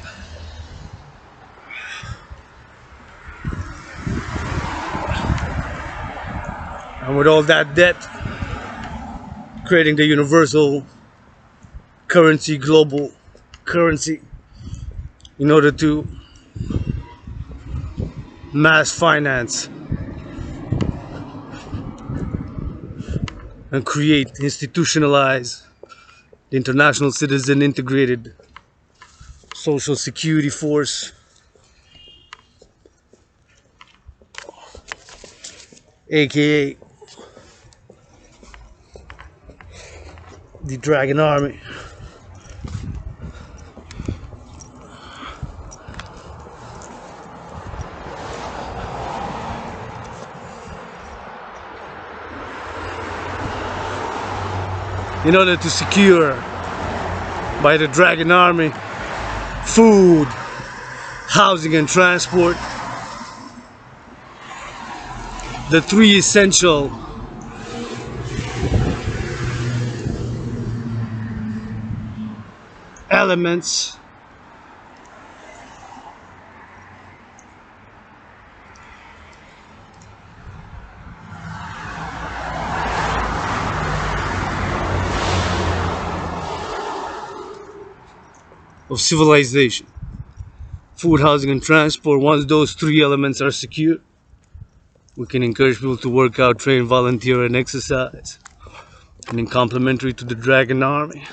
And with all that debt, creating the universal currency, global currency, in order to mass finance and create, institutionalize the international citizen integrated social security force, aka the Dragan army. In order to secure by the Dragan army food, housing, and transport, the three essential elements of civilization: food, housing, and transport. Once those three elements are secure, we can encourage people to work out, train, volunteer, and exercise. And in complementary to the Dragan army,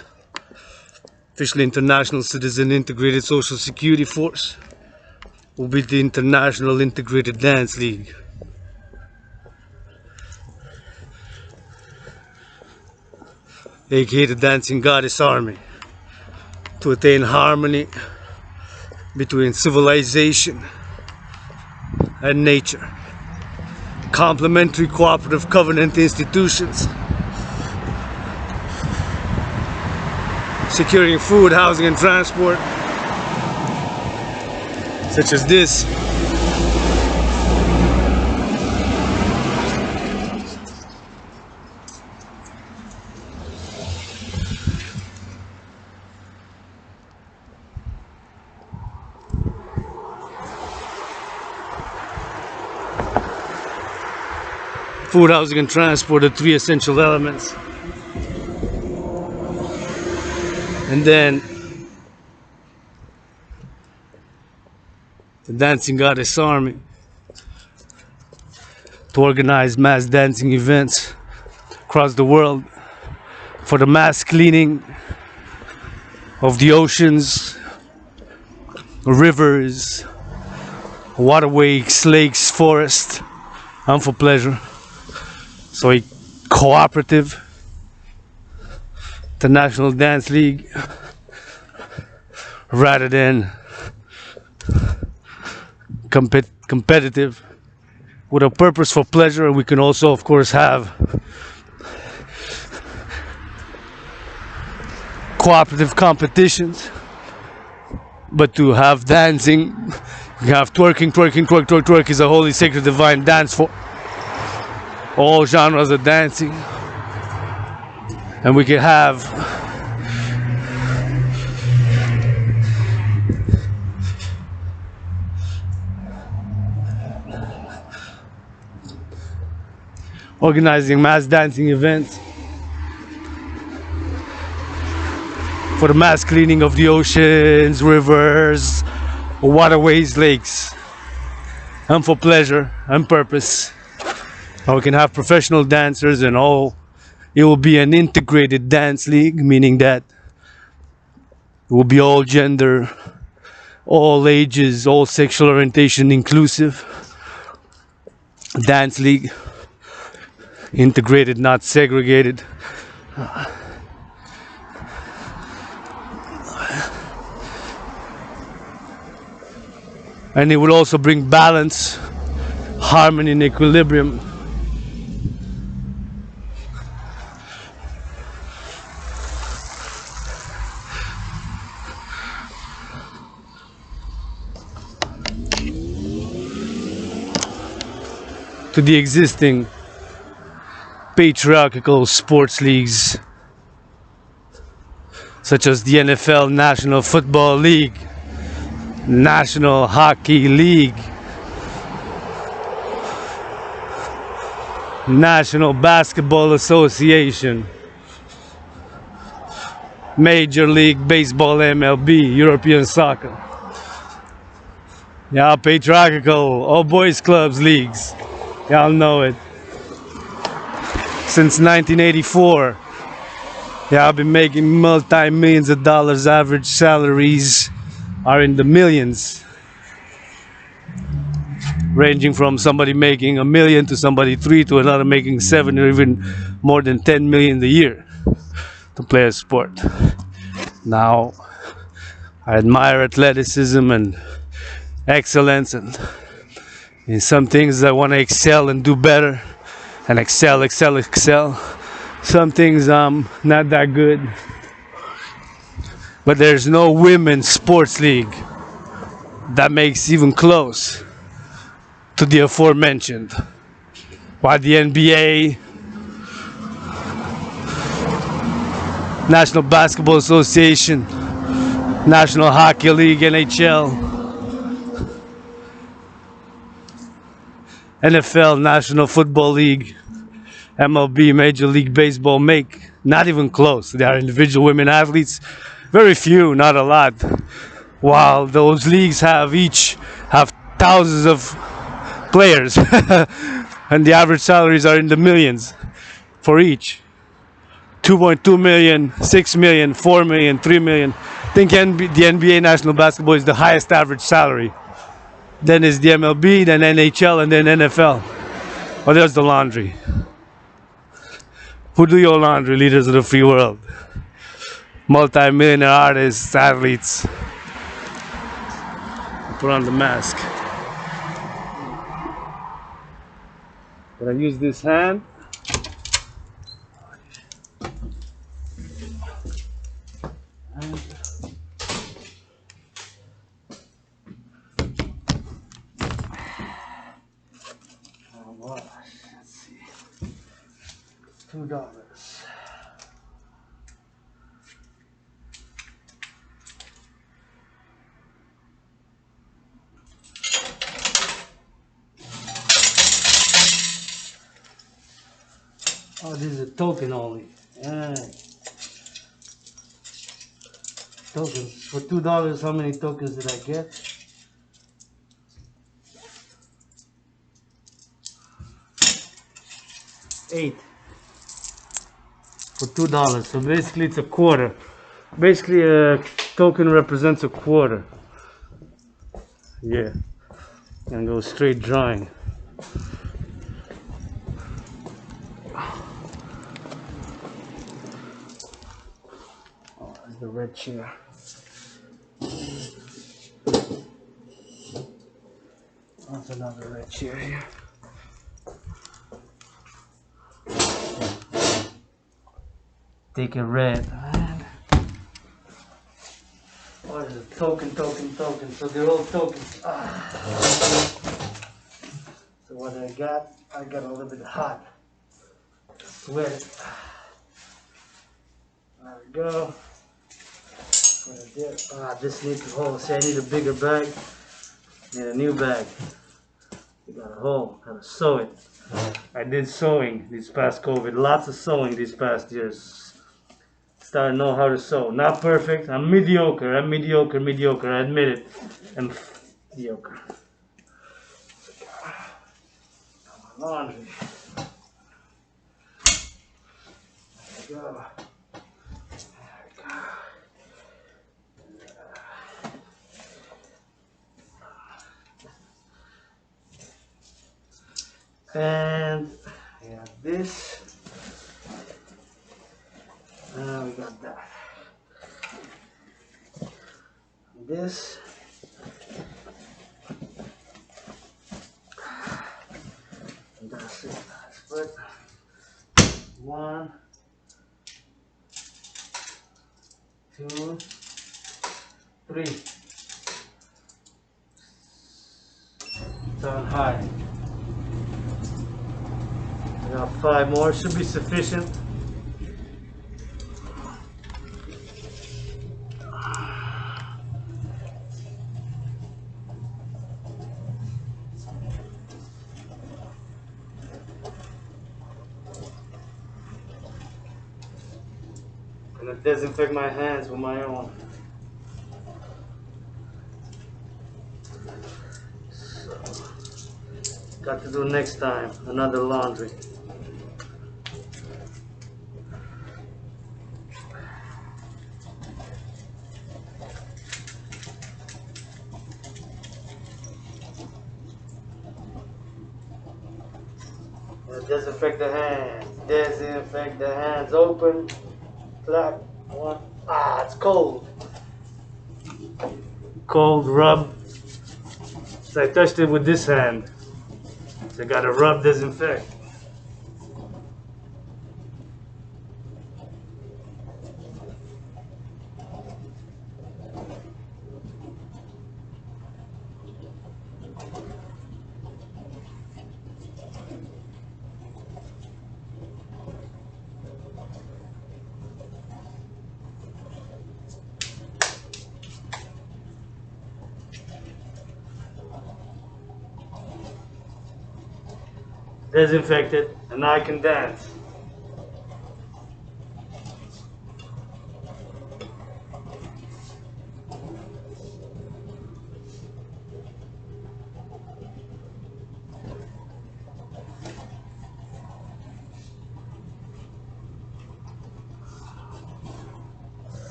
officially international citizen integrated social security force will be the International Integrated Dance League. aka the Dancing Goddess Army, to attain harmony between civilization and nature. Complementary cooperative covenant institutions, securing food, housing, and transport, such as this. Food, housing, and transport are three essential elements. And then the Dancing Goddess Army to organize mass dancing events across the world for the mass cleaning of the oceans, rivers, waterways, lakes, forests, and for pleasure. So a cooperative international dance league rather than competitive, with a purpose for pleasure. We can also, of course, have cooperative competitions, but to have dancing, we have twerking. Twerk is a holy, sacred, divine dance for all genres of dancing. And we can have organizing mass dancing events for the mass cleaning of the oceans, rivers, waterways, lakes, and for pleasure and purpose. And we can have professional dancers and all. It will be an integrated dance league, meaning that it will be all gender, all ages, all sexual orientation inclusive. Dance league, integrated, not segregated. And it will also bring balance, harmony, and equilibrium. To the existing patriarchal sports leagues, such as the NFL National Football League, National Hockey League, National Basketball Association, Major League Baseball MLB, European Soccer. Yeah, patriarchal, all boys clubs leagues. Y'all know it. Since 1984. Yeah, I've been making multi-millions of dollars. Average salaries are in the millions. Ranging from somebody making $1 million to somebody 3 to another making 7 or even more than 10 million a year to play a sport. Now, I admire athleticism and excellence, and in some things I want to excel and do better and excel. Some things I'm not that good. But there's no women's sports league that makes even close to the aforementioned. While the NBA, National Basketball Association, National Hockey League, NHL, NFL, National Football League, MLB, Major League Baseball make not even close. They are individual women athletes, very few, not a lot. While those leagues each have thousands of players, and the average salaries are in the millions for each. 2.2 million, 6 million, 4 million, 3 million. I think the NBA National Basketball is the highest average salary. Then is the MLB, then NHL, and then NFL. Oh, there's the laundry. Who do your laundry, leaders of the free world? Multi-millionaire artists, athletes. Put on the mask. When I use this hand, let's see, $2. Oh, this is a token only. Tokens. For $2, how many tokens did I get? 8 for $2. So basically it's a quarter. Basically a token represents a quarter. Yeah. And go straight drying. Oh, there's the red chair. There's another red chair here. Take a red. Oh, there's a token. So they're all tokens. So what I got a little bit hot. Sweat it. There we go. This needs a hole. See, I need a bigger bag. Need a new bag. You got a hole. Gotta sew it. I did sewing this past COVID. Lots of sewing these past years. start know how to sew. Not perfect. I'm mediocre. I'm mediocre. Mediocre. I admit it. I'm mediocre. Laundry. There we go. And we have this. We got that. This. And that's it. Split. 1, 2, 3. Down high. We got 5 more. Should be sufficient. I'm gonna disinfect my hands with my own. So, got to do next time another laundry. Disinfect the hands. Disinfect the hands. Open. Clap. 1. Ah, it's cold. Cold rub. So I touched it with this hand. So I gotta rub, disinfect. Disinfect it, and now I can dance.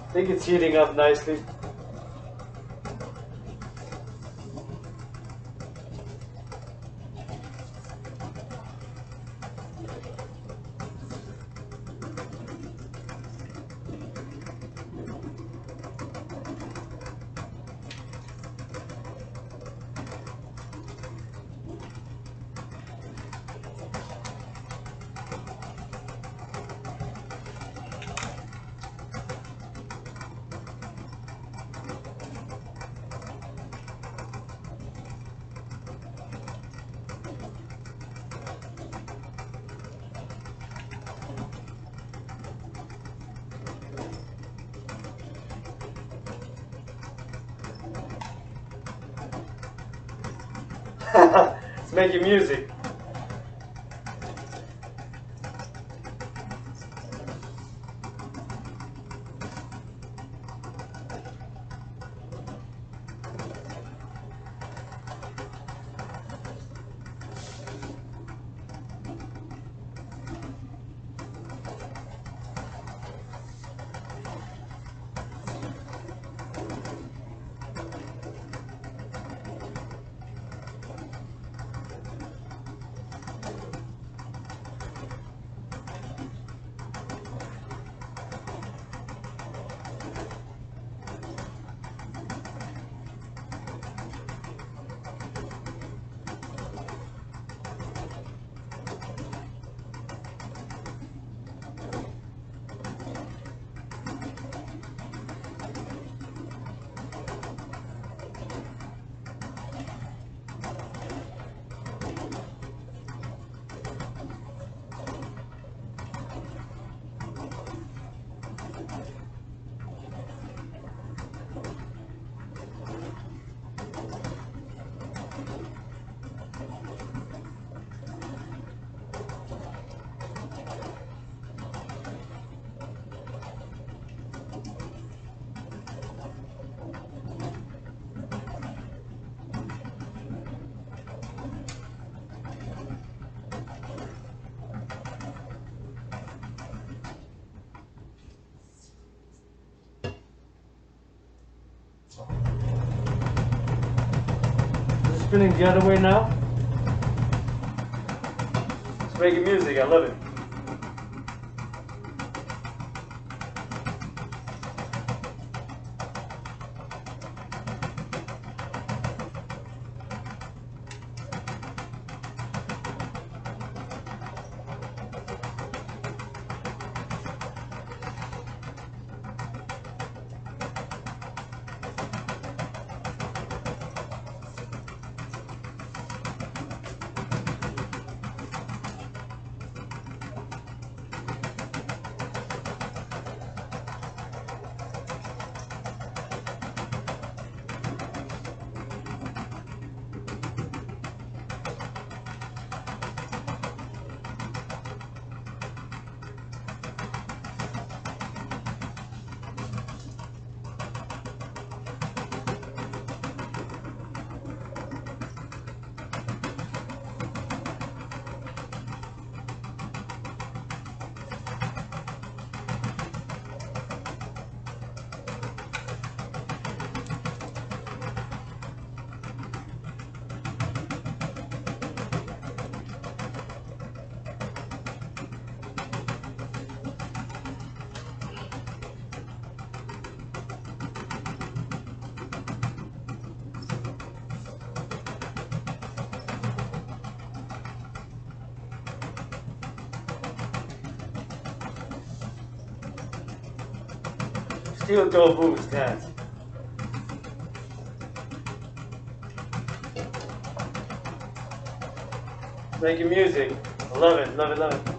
I think it's heating up nicely. It's making music. spinning the other way now. It's making music, I love it. Still dope moves, dance. Making music. I love it, love it, love it.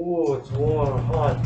Oh, it's warm, hot.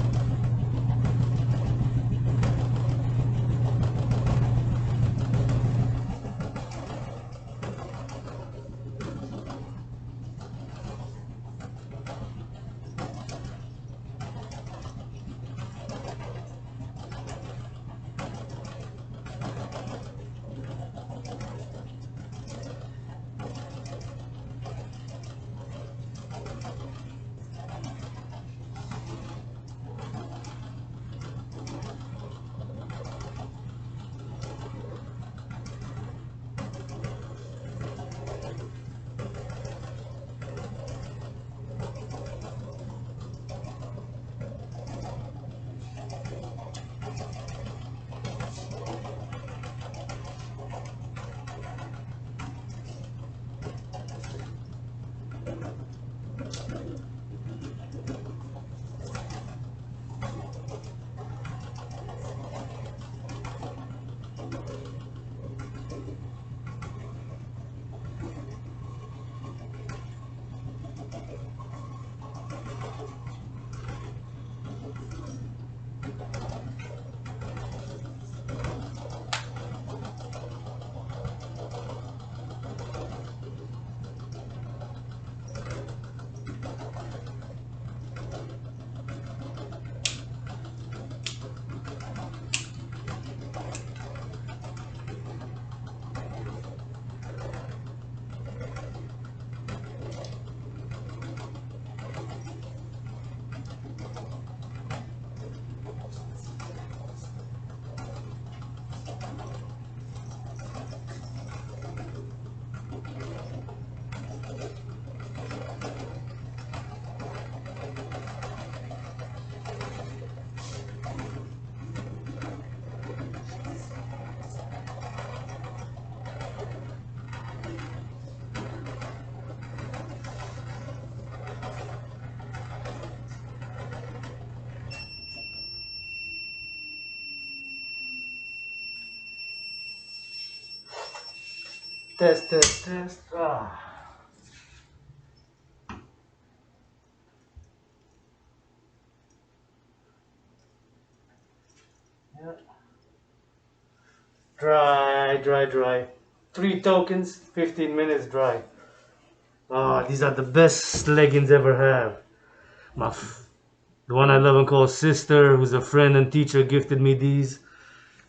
Test, test, test. Ah. Yeah. Dry, dry, dry. 3 tokens, 15 minutes dry. Ah, these are the best leggings ever have. The one I love and call Sister, who's a friend and teacher, gifted me these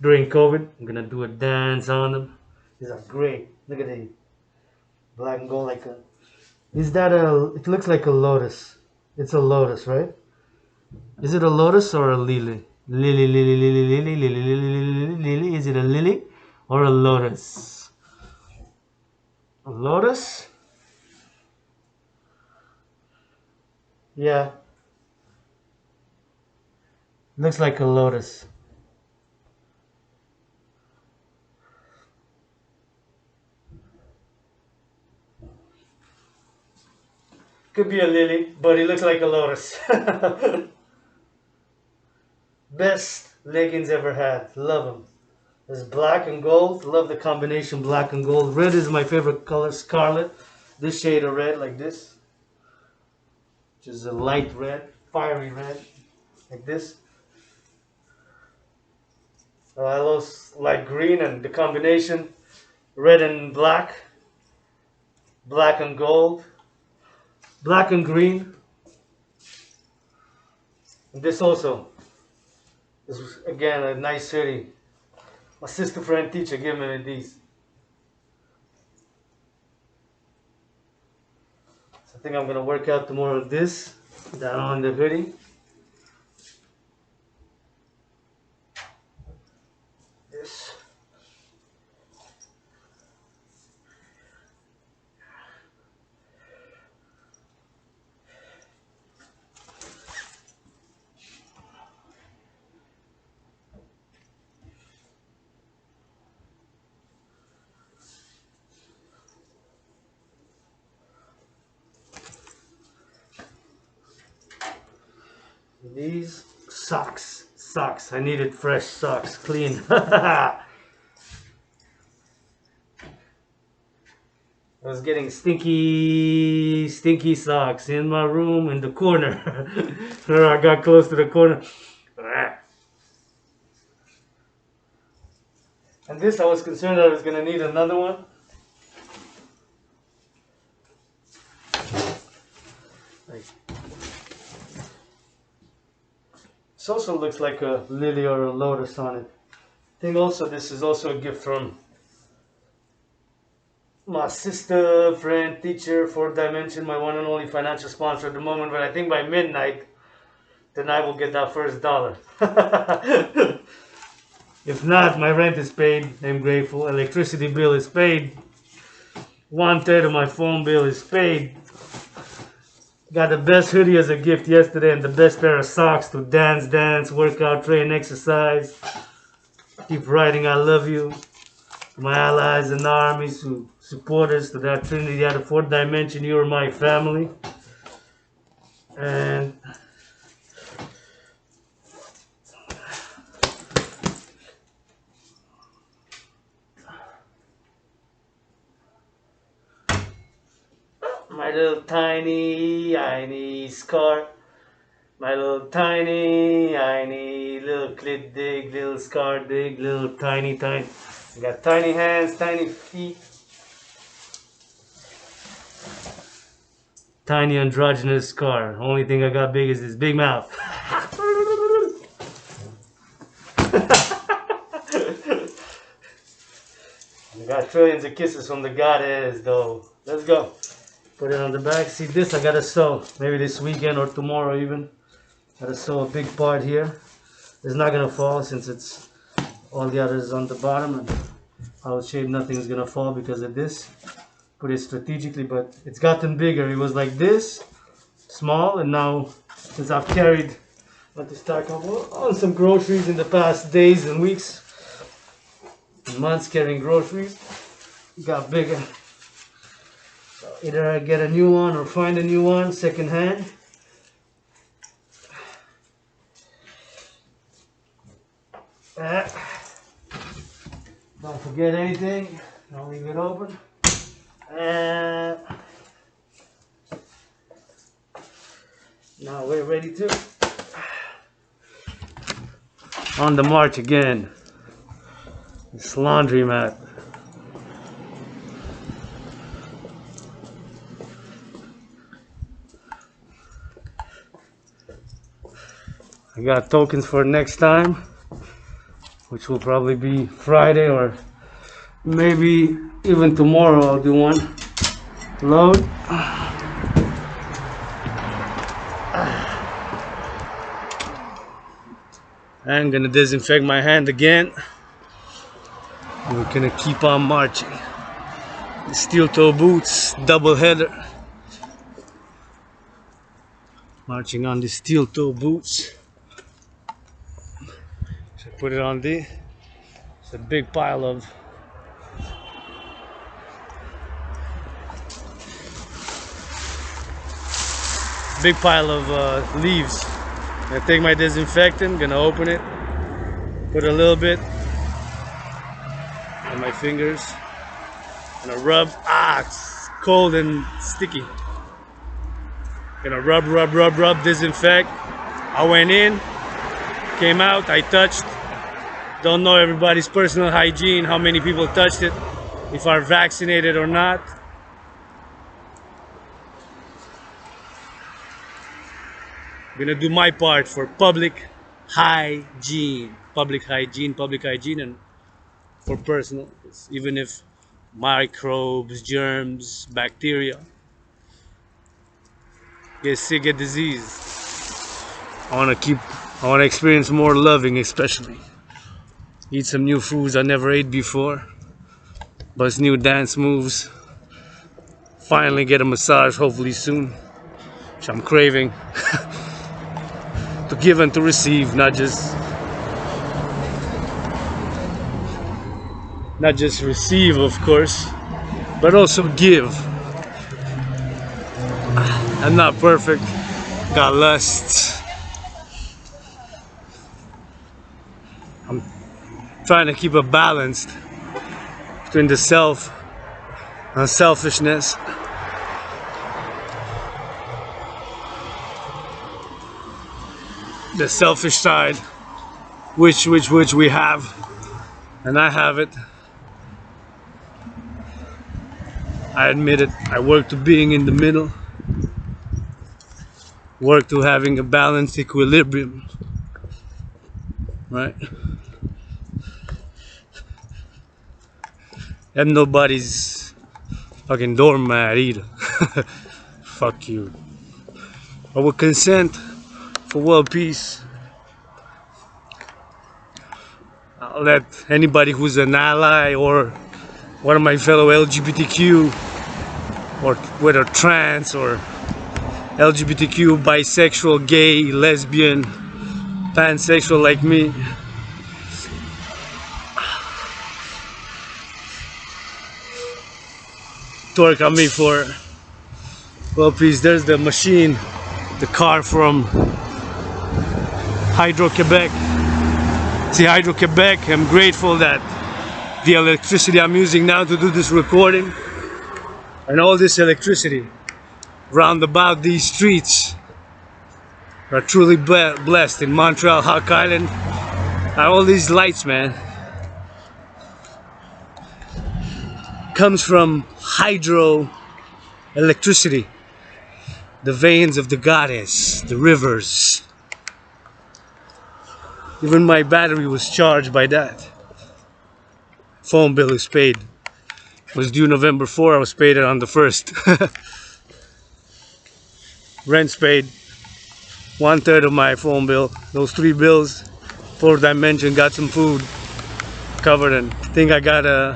during COVID. I'm gonna do a dance on them. These are great. Look at these. Black and gold like a... Is that a... It looks like a lotus. It's a lotus, right? Is it a lotus or a lily? Lily, lily, lily, lily, lily, lily, lily, lily. Is it a lily or a lotus? A lotus? Yeah. Looks like a lotus. Could be a lily, but it looks like a lotus. Best leggings ever had. Love them. It's black and gold. Love the combination black and gold. Red is my favorite color, scarlet. This shade of red, like this, which is a light red, fiery red, like this. I also like green and the combination red and black, black and gold, black and green. And this also is again a nice hoodie. My sister friend teacher gave me these. So I think I'm gonna work out tomorrow with this, down on the hoodie. This. These socks. I needed fresh socks, clean. I was getting stinky socks in my room in the corner. I got close to the corner. And this, I was concerned I was going to need another one. This also looks like a lily or a lotus on it. I think also this is also a gift from my sister, friend, teacher, fourth dimension, my one and only financial sponsor at the moment. But I think by midnight, then I will get that first dollar. If not, my rent is paid. I'm grateful. Electricity bill is paid. 1/3 of my phone bill is paid. Got the best hoodie as a gift yesterday and the best pair of socks to dance, workout, train, exercise. Keep writing I love you. To my allies and armies who support us, to that Trinity at the fourth dimension, you are my family. And my little tiny scar. My little tiny little clit dig, little scar dig, little tiny. I got tiny hands, tiny feet. Tiny androgynous scar. Only thing I got big is this big mouth. I got trillions of kisses from the goddess though. Let's go. Put it on the back. See this, I gotta sew. Maybe this weekend or tomorrow even. Gotta sew a big part here. It's not gonna fall since it's all the others on the bottom. And I was shaved, nothing's gonna fall because of this. Put it strategically, but it's gotten bigger. It was like this, small, and now since I've carried, had to stock up on some groceries in the past days and weeks, and months carrying groceries, it got bigger. So either I get a new one or find a new one second hand. Don't forget anything. Don't leave it open. Now we're ready to on the march again. This laundromat. I got tokens for next time, which will probably be Friday or maybe even tomorrow. I'll do one load. I'm gonna disinfect my hand again. We're gonna keep on marching. The steel toe boots, double header. Marching on the steel toe boots. So put it on the. It's a big pile of leaves. I'm gonna take my disinfectant, gonna open it, put a little bit on my fingers, gonna rub. It's cold and sticky. Gonna rub, disinfect. I went in, came out, I touched. Don't know everybody's personal hygiene, how many people touched it, if are vaccinated or not. I'm gonna do my part for public hygiene, and for personal, even if microbes, germs, bacteria get sick, get disease. I wanna experience more loving, especially. Eat some new foods I never ate before. Bust new dance moves. Finally get a massage, hopefully soon, which I'm craving. To give and to receive, not just receive, of course, but also give. I'm not perfect, got lusts. I'm trying to keep a balance between the self unselfishness. The selfish side, which we have, and I have it. I admit it. I work to being in the middle. Work to having a balanced equilibrium. Right? And nobody's fucking doormat either. Fuck you. But with consent, for world peace, I'll let anybody who's an ally or one of my fellow LGBTQ, or whether trans or LGBTQ, bisexual, gay, lesbian, pansexual like me, torque on me for, well, please. There's the machine, the car from Hydro-Quebec. See, Hydro-Quebec, I'm grateful that the electricity I'm using now to do this recording, and all this electricity round about these streets are truly blessed in Montreal, Hawk Island. And all these lights, man, comes from hydro electricity, the veins of the goddess, the rivers. Even my battery was charged by that. Phone bill is paid. It was due November 4. I was paid it on the 1st. Rent's paid. 1/3 of my phone bill. Those 3 bills, 4 dimension, got some food covered, and I think I got a.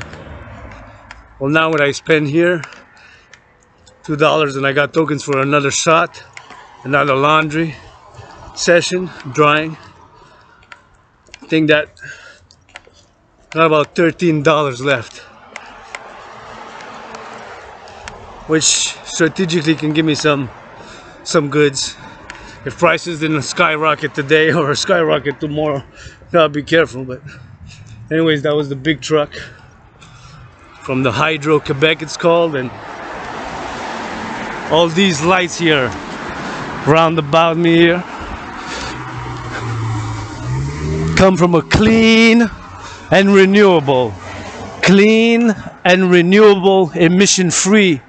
Well, now what I spend here, $2, and I got tokens for another shot, another laundry session, drying. I think that got about $13 left, which strategically can give me some goods. If prices didn't skyrocket today or skyrocket tomorrow, gotta be careful. But anyways, that was the big truck from the Hydro-Quebec, it's called, and all these lights here round about me here come from a clean and renewable, emission-free,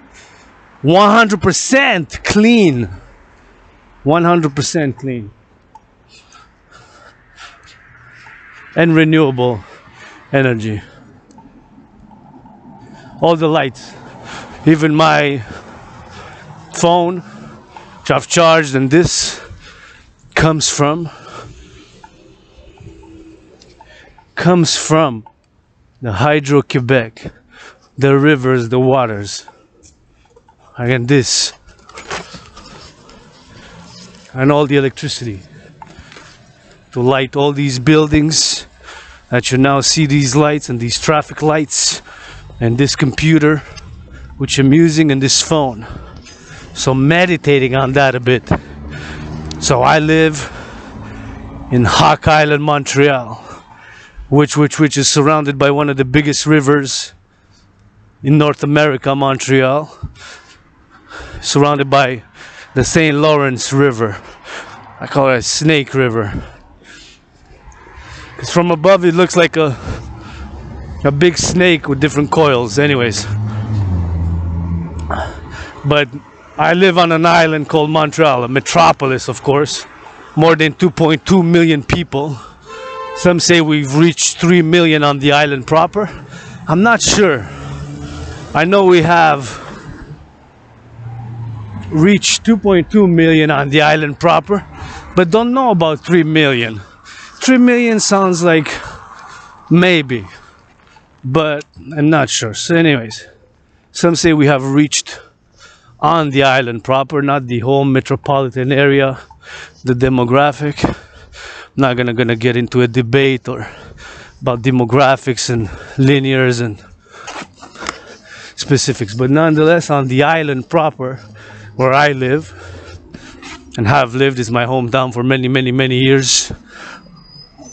100% clean, 100% clean and renewable energy. All the lights, even my phone, which I've charged, and this comes from the Hydro-Quebec, the rivers, the waters. Again, this and all the electricity to light all these buildings that you now see, these lights and these traffic lights, and this computer which I'm using, and this phone. So meditating on that a bit. So I live in Hawk Island, Montreal, which is surrounded by one of the biggest rivers in North America, Montreal, surrounded by the St. Lawrence River. I call it a snake river, because from above it looks like a big snake with different coils. Anyways, but I live on an island called Montreal, a metropolis, of course, more than 2.2 million people. Some say we've reached 3 million on the island proper. I'm not sure. I know we have reached 2.2 million on the island proper, but don't know about 3 million. 3 million sounds like maybe, but I'm not sure. So anyways, some say we have reached on the island proper, not the whole metropolitan area, the demographic. I'm not gonna get into a debate or about demographics and linears and specifics, but nonetheless, on the island proper, where I live and have lived, is my hometown for many years.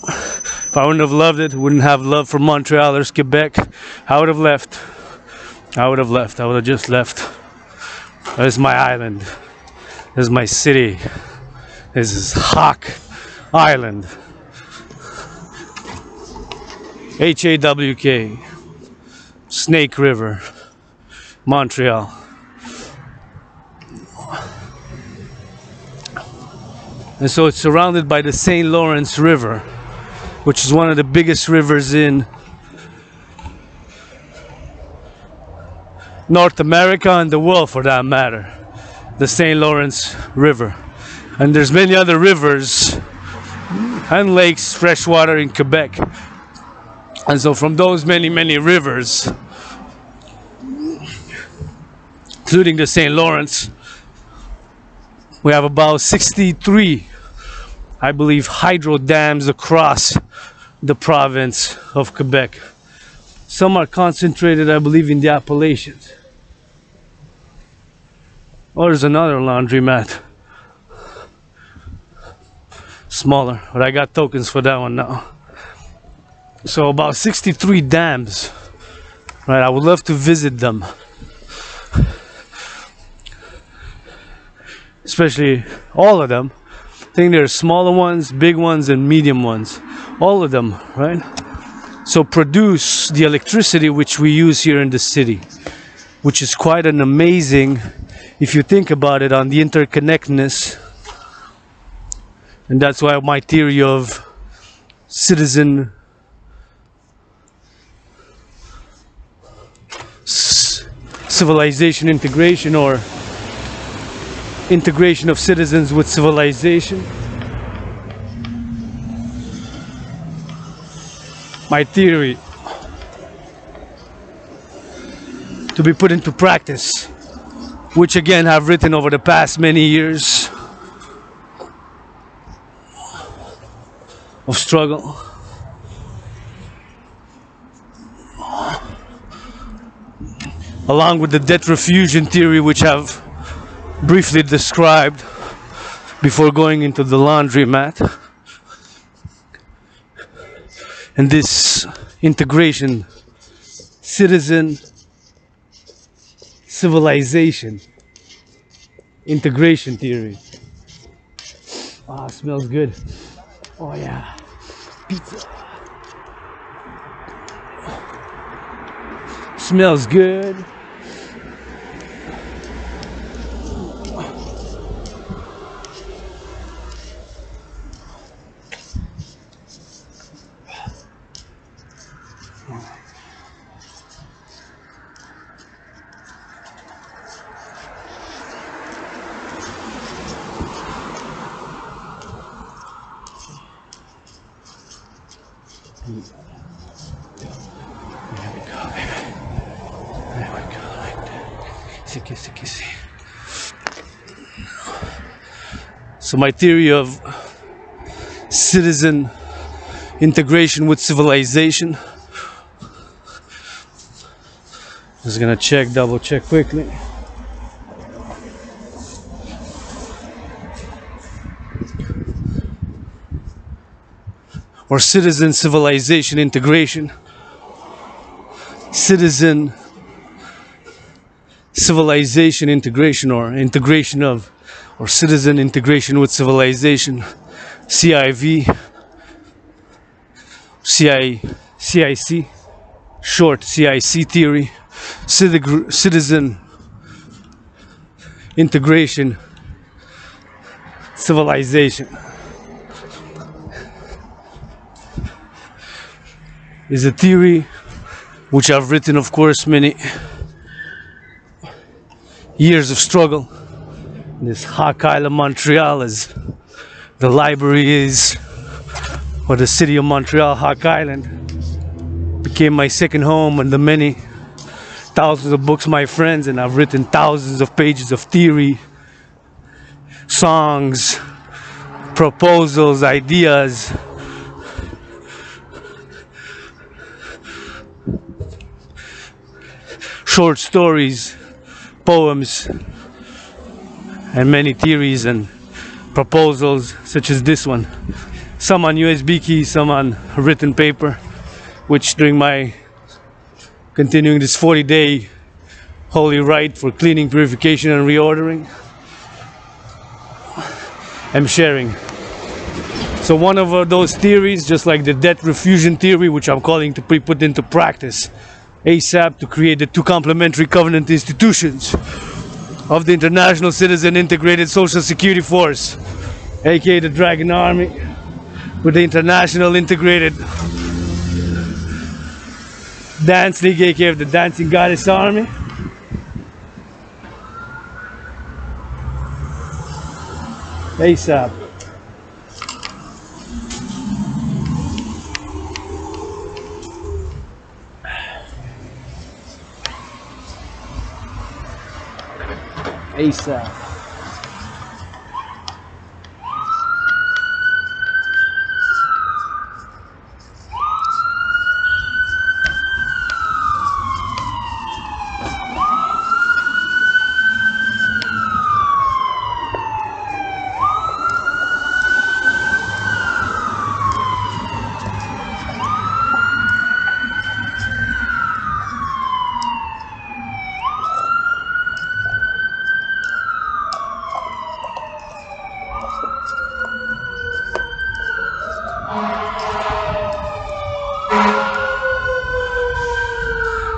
If I wouldn't have loved it, wouldn't have love for Montreal or Quebec, I would have left. I would have left. I would have just left. This is my island. This is my city. This is Hawk Island. HAWK. Snake River. Montreal. And so it's surrounded by the St. Lawrence River, which is one of the biggest rivers in North America and the world, for that matter. The St. Lawrence River. And there's many other rivers and lakes, freshwater in Quebec. And so from those many rivers, including the St. Lawrence, we have about 63, I believe, hydro dams across the province of Quebec. Some are concentrated, I believe, in the Appalachians. Oh, there's another laundromat. Smaller, but I got tokens for that one now. So about 63 dams. Right, I would love to visit them. Especially all of them. I think there's smaller ones, big ones, and medium ones. All of them, right? So produce the electricity which we use here in the city, which is quite an amazing, if you think about it, on the interconnectedness. And that's why my theory of citizen civilization integration, or integration of citizens with civilization. My theory to be put into practice, which again I've written over the past many years of struggle. Along with the debt refusion theory, which I've briefly described before going into the laundromat. And this integration, citizen, civilization, integration theory. Ah, smells good. Oh yeah, pizza. Smells good. So my theory of citizen integration with civilization. Just gonna double check quickly. Or citizen civilization integration. Citizen civilization integration, or integration of, or citizen integration with civilization. CIV, CIC, short CIC theory. Citizen integration, civilization is a theory which I've written, of course, many years of struggle. This Hawk Island, Montreal, as the library is, or the city of Montreal, Hawk Island, became my second home, and the many thousands of books, my friends, and I've written thousands of pages of theory, songs, proposals, ideas, short stories, poems, and many theories and proposals such as this one. Some on USB keys, some on written paper, which during my continuing this 40-day Holy Rite for cleaning, purification, and reordering. I'm sharing. So one of those theories, just like the debt refusion theory, which I'm calling to be put into practice ASAP to create the two complementary covenant institutions of the International Citizen Integrated Social Security Force, aka the Dragan Army, with the International Integrated Dance League, aka the Dancing Goddess Army. ASAP. ASAP.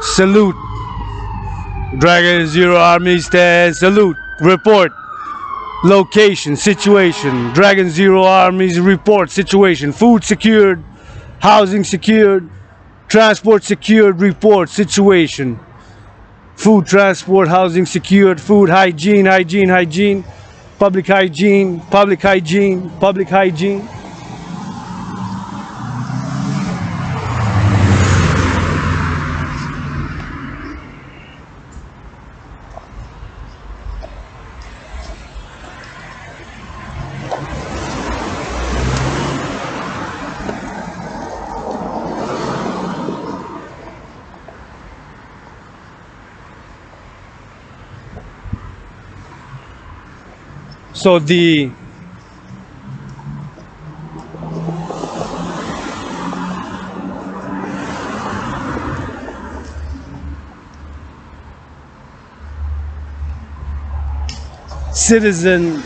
Salute. Dragan Zero Armies stand. Salute. Report. Location. Situation. Dragan Zero Armies report. Situation. Food secured. Housing secured. Transport secured. Report. Situation. Food, transport, housing secured. Food, hygiene, hygiene, hygiene. Public hygiene, public hygiene, public hygiene. So the citizen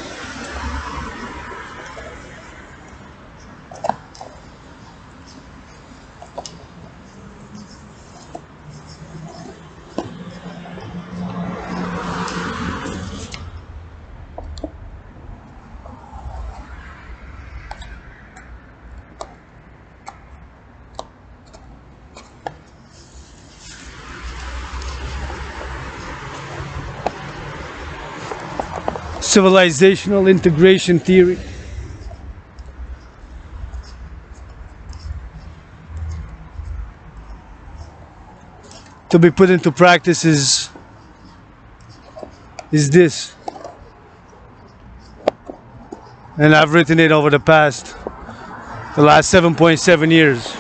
civilizational integration theory. To be put into practice is this. And I've written it over the last 7.7 years.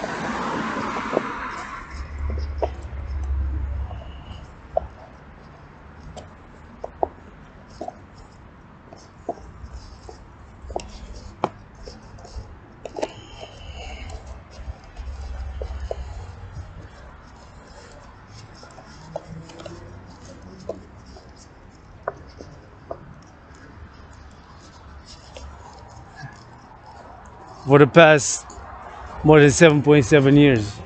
For the past more than 7.7 years.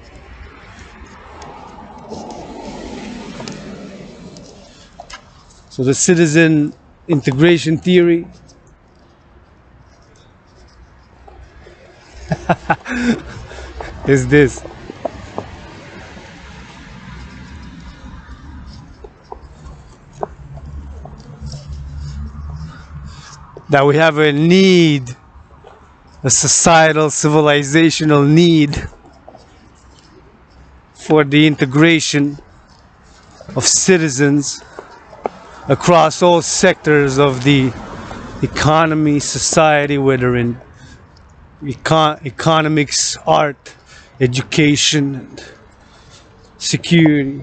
So the citizen integration theory is this. That we have a need, a societal, civilizational need for the integration of citizens across all sectors of the economy, society, whether in economics, art, education, and security.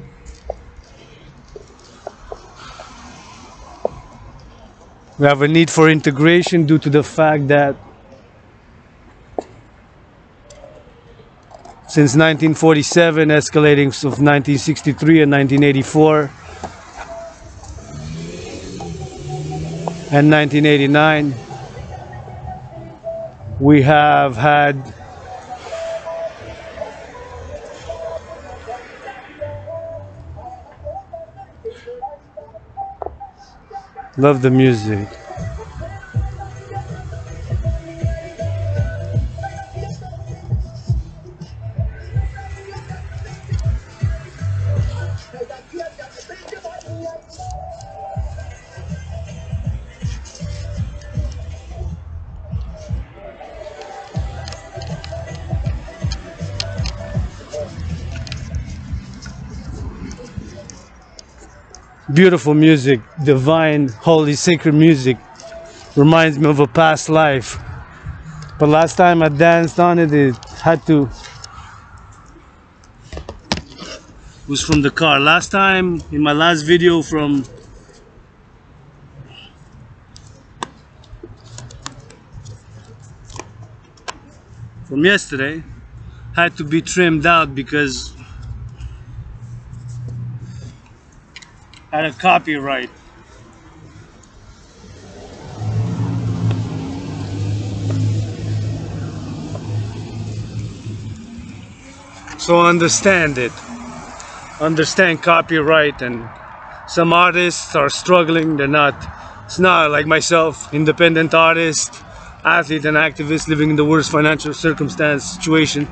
We have a need for integration due to the fact that since 1947, escalating of 1963 and 1984, and 1989. We have had love the music. Beautiful music, divine, holy, sacred music. Reminds me of a past life. But last time I danced on it, it was from the car. Last time, in my last video from yesterday, had to be trimmed out because I had a copyright. So understand it. Understand copyright, and some artists are struggling. It's not like myself, independent artist, athlete and activist living in the worst financial situation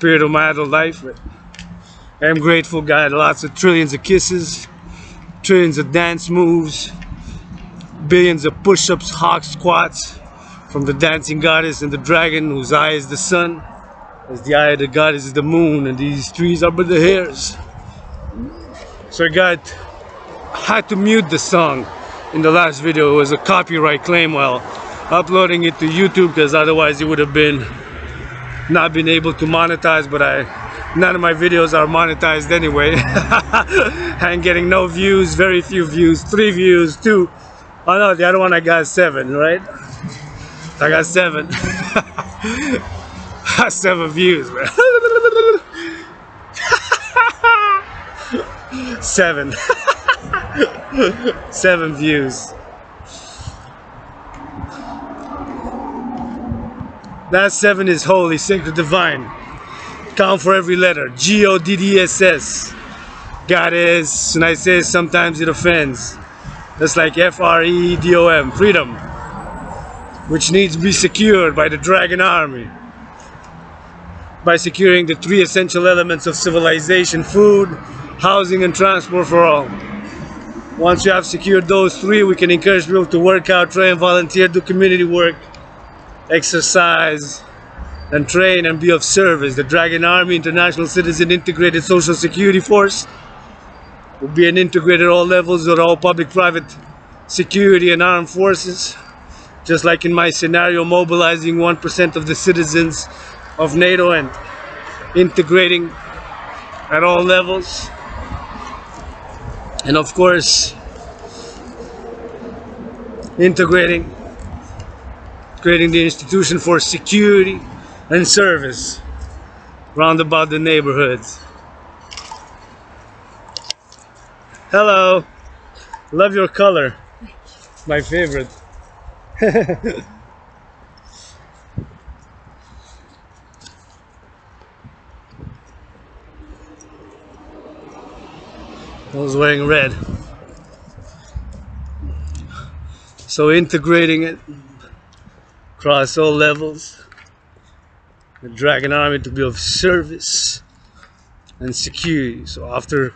period of my adult life. I am grateful, got lots of trillions of kisses, trillions of dance moves, billions of push-ups, hawk squats from the dancing goddess and the dragon whose eye is the sun, as the eye of the goddess is the moon, and these trees are but the hairs. So I had to mute the song in the last video. It was a copyright claim while uploading it to YouTube, because otherwise it would have not been able to monetize. But none of my videos are monetized anyway. I'm getting no views, very few views, 3 views, 2. Oh no, the other one I got 7, right? I got 7. 7 views, man. 7. 7 views. That 7 is holy, sacred, divine. Count for every letter. G-O-D-D-S-S. Goddess. And I say sometimes it offends. That's like F-R-E-D-O-M. Freedom. Which needs to be secured by the Dragan army. By securing the 3 essential elements of civilization: food, housing, and transport for all. Once you have secured those 3, we can encourage people to work out, train, volunteer, do community work, exercise, and train and be of service. The Dragan Army, International Citizen Integrated Social Security Force, will be an integrated all levels of all public, private security and armed forces. Just like in my scenario, mobilizing 1% of the citizens of NATO and integrating at all levels. And of course, integrating, creating the institution for security and service round about the neighborhoods. Hello, love your color, my favorite. I was wearing red. So integrating it across all levels, the Dragan Army to be of service and security. So after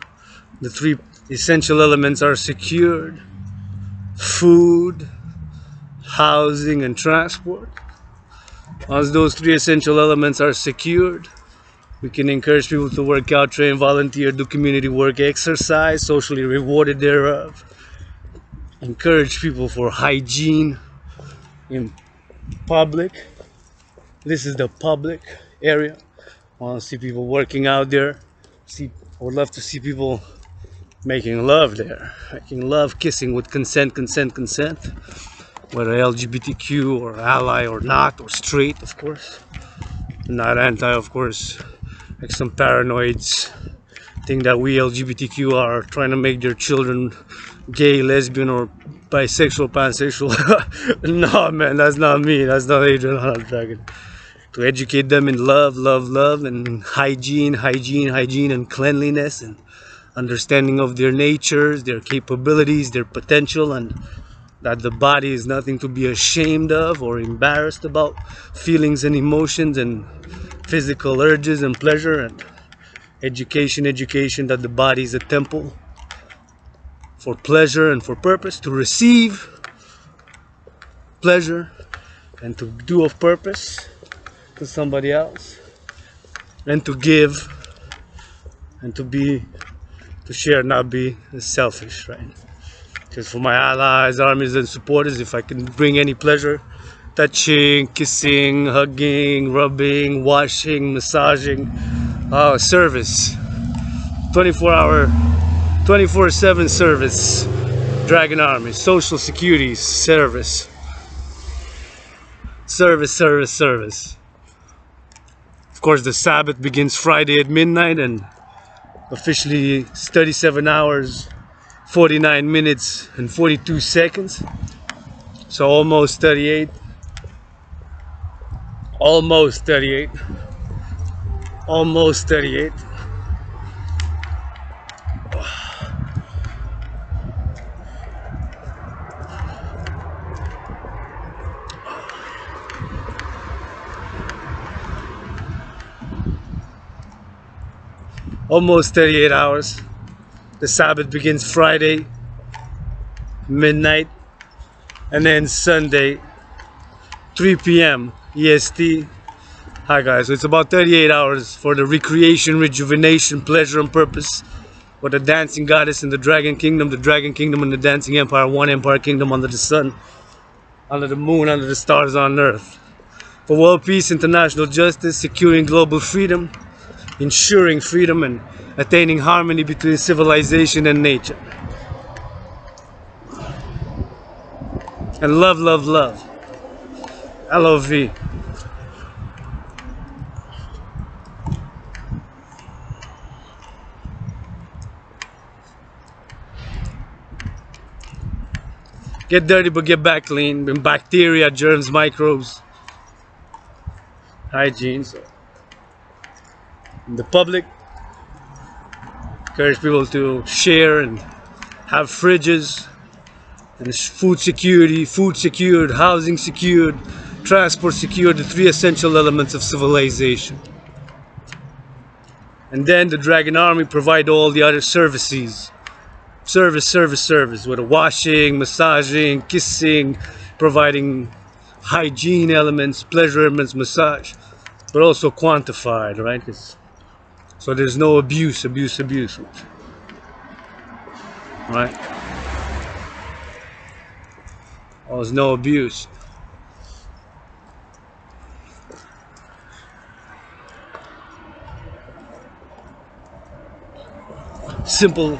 the 3 essential elements are secured, food, housing, and transport, once those 3 essential elements are secured, we can encourage people to work out, train, volunteer, do community work, exercise, socially rewarded thereof. Encourage people for hygiene in public. This is the public area. I want to see people working out there. I would love to see people making love there. Making love, kissing with consent. Whether LGBTQ or ally or not, or straight, of course. Not anti, of course. Like some paranoids think that we LGBTQ are trying to make their children gay, lesbian, or bisexual, pansexual. No, man, that's not me. That's not Adrian Dragan. To educate them in love, love, love, and hygiene, hygiene, hygiene, and cleanliness, and understanding of their natures, their capabilities, their potential, and that the body is nothing to be ashamed of or embarrassed about. Feelings and emotions and physical urges and pleasure, and education, education that the body is a temple for pleasure and for purpose, to receive pleasure and to do of purpose to somebody else, and to give and to share, not be selfish, right? Because for my allies, armies, and supporters, if I can bring any pleasure, touching, kissing, hugging, rubbing, washing, massaging, service, 24-hour, 24/7 service, Dragan Army, social security service, service, service, service. Of course, the Sabbath begins Friday at midnight, and officially 37 hours, 49 minutes, and 42 seconds. So almost 38. Almost 38. Almost 38. Almost 38 hours. The Sabbath begins Friday, midnight, and then Sunday, 3 p.m. EST. Hi guys, so it's about 38 hours for the recreation, rejuvenation, pleasure, and purpose for the dancing goddess in the Dragan Kingdom and the dancing empire, one empire kingdom under the sun, under the moon, under the stars on earth. For world peace, international justice, securing global freedom, ensuring freedom, and attaining harmony between civilization and nature. And love, love, love. LOV. Get dirty but get back clean. And bacteria, germs, microbes. Hygiene. So in the public, encourage people to share and have fridges, and food security, food secured, housing secured, transport secured, the 3 essential elements of civilization. And then the Dragan Army provide all the other services. Service, service, service, with a washing, massaging, kissing, providing hygiene elements, pleasure elements, massage, but also quantified, right? So there's no abuse, right? There's no abuse. Simple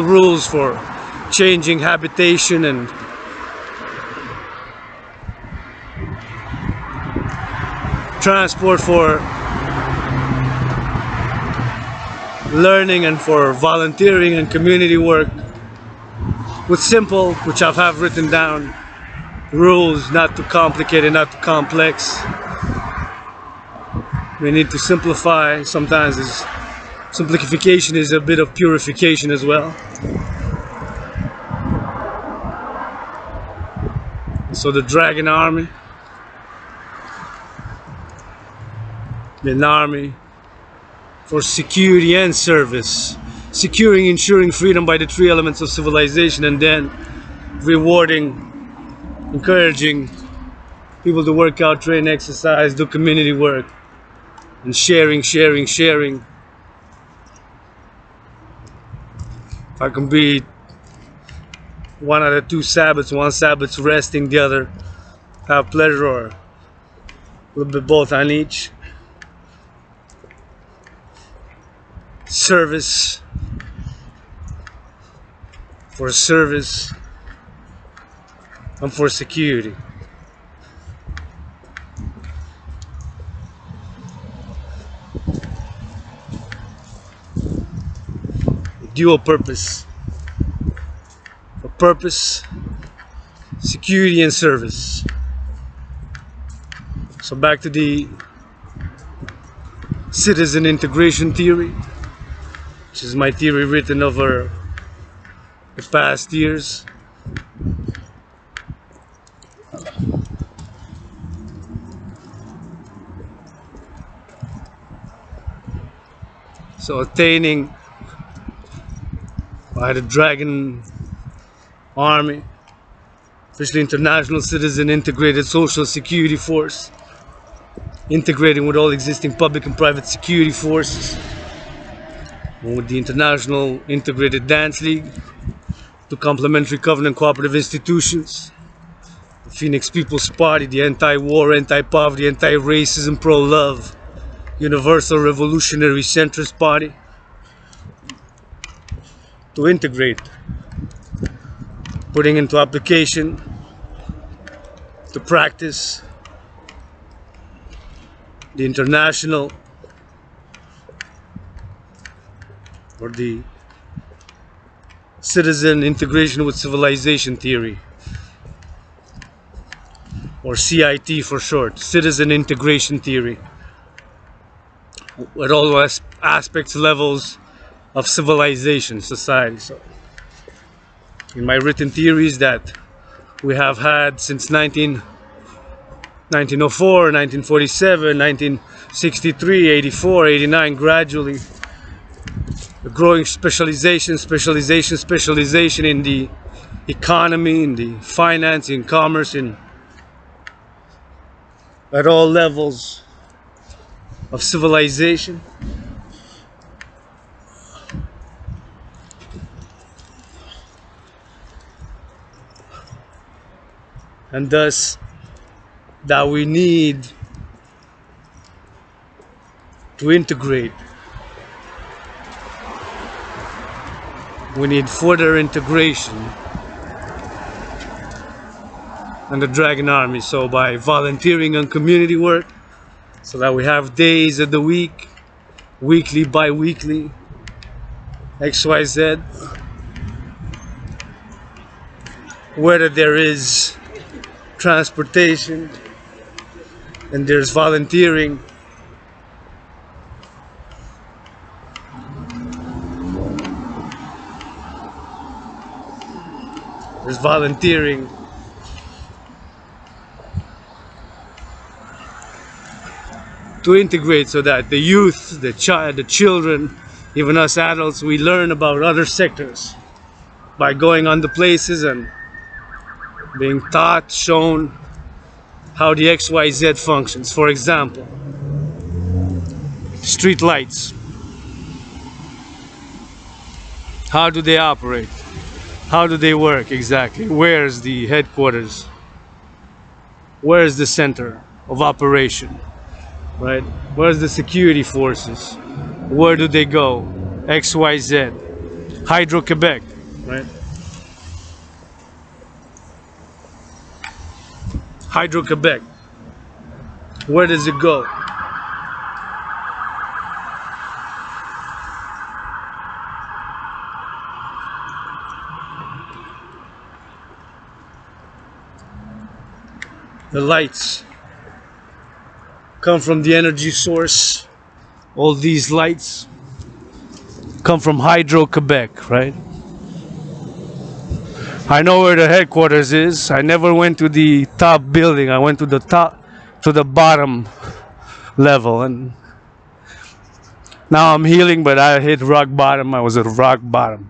rules for changing habitation and transport, for learning and for volunteering and community work, with simple, which I have written down, rules, not too complicated, not too complex. We need to simplify. Sometimes simplification is a bit of purification as well. So the Dragan Army, an army for security and service, securing, ensuring freedom by the 3 elements of civilization, and then rewarding, encouraging people to work out, train, exercise, do community work, and sharing, sharing, sharing. If I can be one out of 2 Sabbaths, one Sabbath's resting, the other have pleasure, or a little bit both on each. Service for service and for security. dual purpose. For purpose, security, and service. So back to the citizen integration theory, which is my theory written over the past years. So attaining by the Dragan army, officially international citizen integrated social security force, integrating with all existing public and private security forces, and with the International Integrated Dance League, the complementary covenant cooperative institutions, the Phoenix People's Party, the anti-war, anti-poverty, anti-racism, pro-love, Universal Revolutionary Centrist Party, to integrate, putting into application, to practice the international or the citizen integration with civilization theory, or CIT for short, citizen integration theory, at all aspects, levels of civilization, society. So, in my written theories that we have had since 1904, 1947, 1963, 84, 89, gradually, the growing specialization in the economy, in the finance, in commerce, in at all levels of civilization. And thus that we need to integrate. We need further integration and the Dragan army. So by volunteering on community work, so that we have days of the week, weekly, bi-weekly, XYZ, whether there is transportation and there's volunteering, there's volunteering, to integrate, so that the youth, the children, even us adults, we learn about other sectors by going on the places and being taught, shown how the XYZ functions. For example, street lights. How do they operate? How do they work exactly? Where's the headquarters? Where's the center of operation? Right? Where's the security forces? Where do they go? XYZ. Hydro-Quebec, right? Hydro-Quebec. Where does it go? The lights come from the energy source. All these lights come from Hydro-Quebec, right? I know where the headquarters is. I never went to the top building. I went to the bottom level, and now I'm healing, but I hit rock bottom. I was at rock bottom.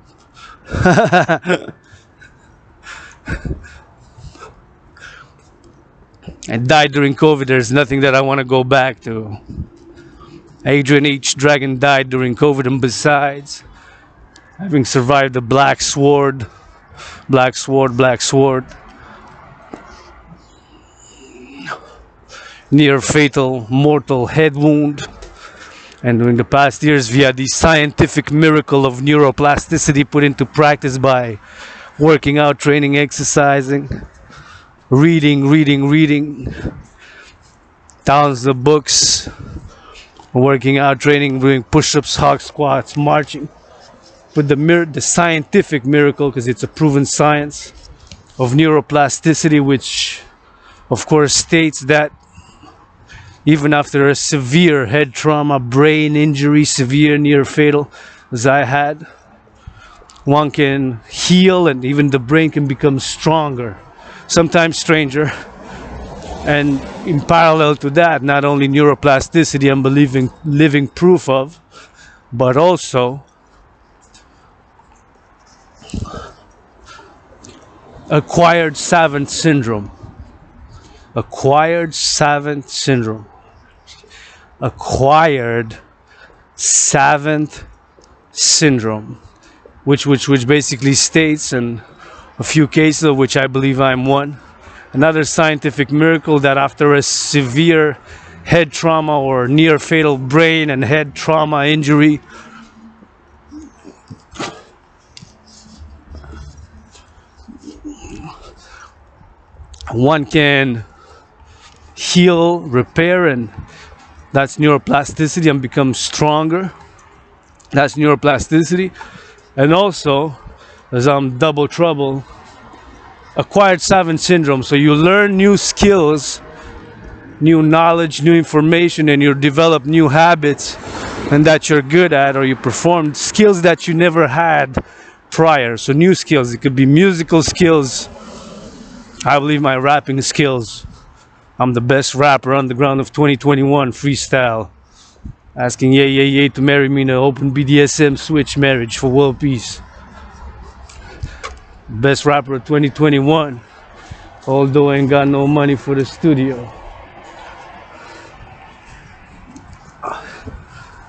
I died during COVID. There's nothing that I want to go back to. Adrian H. Dragan died during COVID, and besides, having survived the black sword, near fatal mortal head wound, and during the past years, via the scientific miracle of neuroplasticity put into practice by working out, training, exercising, reading thousands of books, working out, training, doing push-ups, hawk squats, marching, But the scientific miracle, because it's a proven science of neuroplasticity, which of course states that even after a severe head trauma, brain injury, severe near fatal, as I had, one can heal and even the brain can become stronger, sometimes stranger. And in parallel to that, not only neuroplasticity I'm living proof of, but also acquired savant syndrome. Acquired savant syndrome. Acquired savant syndrome, which basically states, in a few cases of which I believe I'm one, another scientific miracle, that after a severe head trauma or near fatal brain and head trauma injury, one can heal, repair, and that's neuroplasticity, and become stronger. That's neuroplasticity. And also, as I'm double trouble, acquired savant syndrome. So you learn new skills, new knowledge, new information, and you develop new habits, and that you're good at, or you perform skills that you never had prior. So new skills. It could be musical skills. I believe my rapping skills. I'm the best rapper underground of 2021, freestyle. Asking yay to marry me in an open BDSM switch marriage for world peace. Best rapper of 2021. Although I ain't got no money for the studio.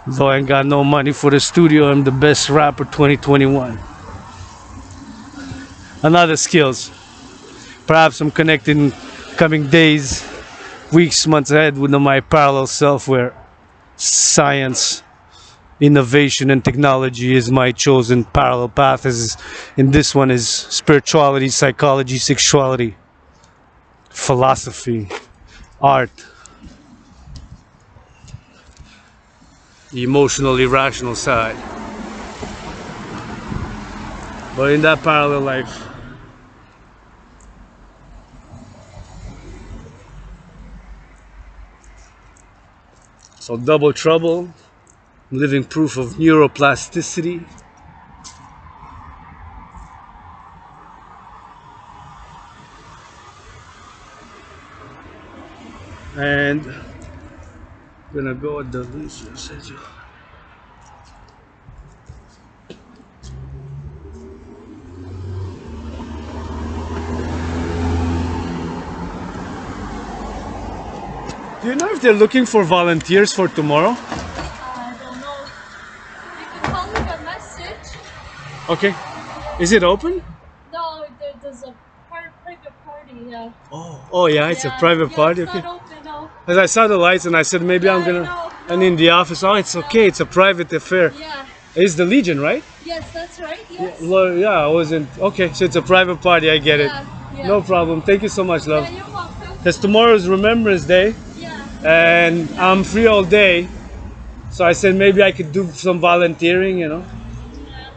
Though I ain't got no money for the studio, I'm the best rapper 2021. Another skills. Perhaps I'm connected in coming days, weeks, months ahead with my parallel self, where science, innovation, and technology is my chosen parallel path. As in this one is spirituality, psychology, sexuality, philosophy, art, the emotional, irrational side. But in that parallel life, so double trouble, living proof of neuroplasticity. And I'm gonna go with the schedule. Do you know if they're looking for volunteers for tomorrow? I don't know. You can call me a message. Okay. Is it open? No, there's a private party. Yeah. Oh yeah, it's a private party. It's Okay. not open, no. As I saw the lights and I said maybe I'm gonna. No, And in the office, oh, it's okay. It's a private affair. Yeah. It's the Legion, right? Yes, that's right. Yes. Well, yeah, I wasn't. Okay, so it's a private party. I get it. Yeah. No problem. Thank you so much, love. Yeah, you're welcome. Because tomorrow's Remembrance Day, Yeah. and I'm free all day. So I said maybe I could do some volunteering, you know. Yeah.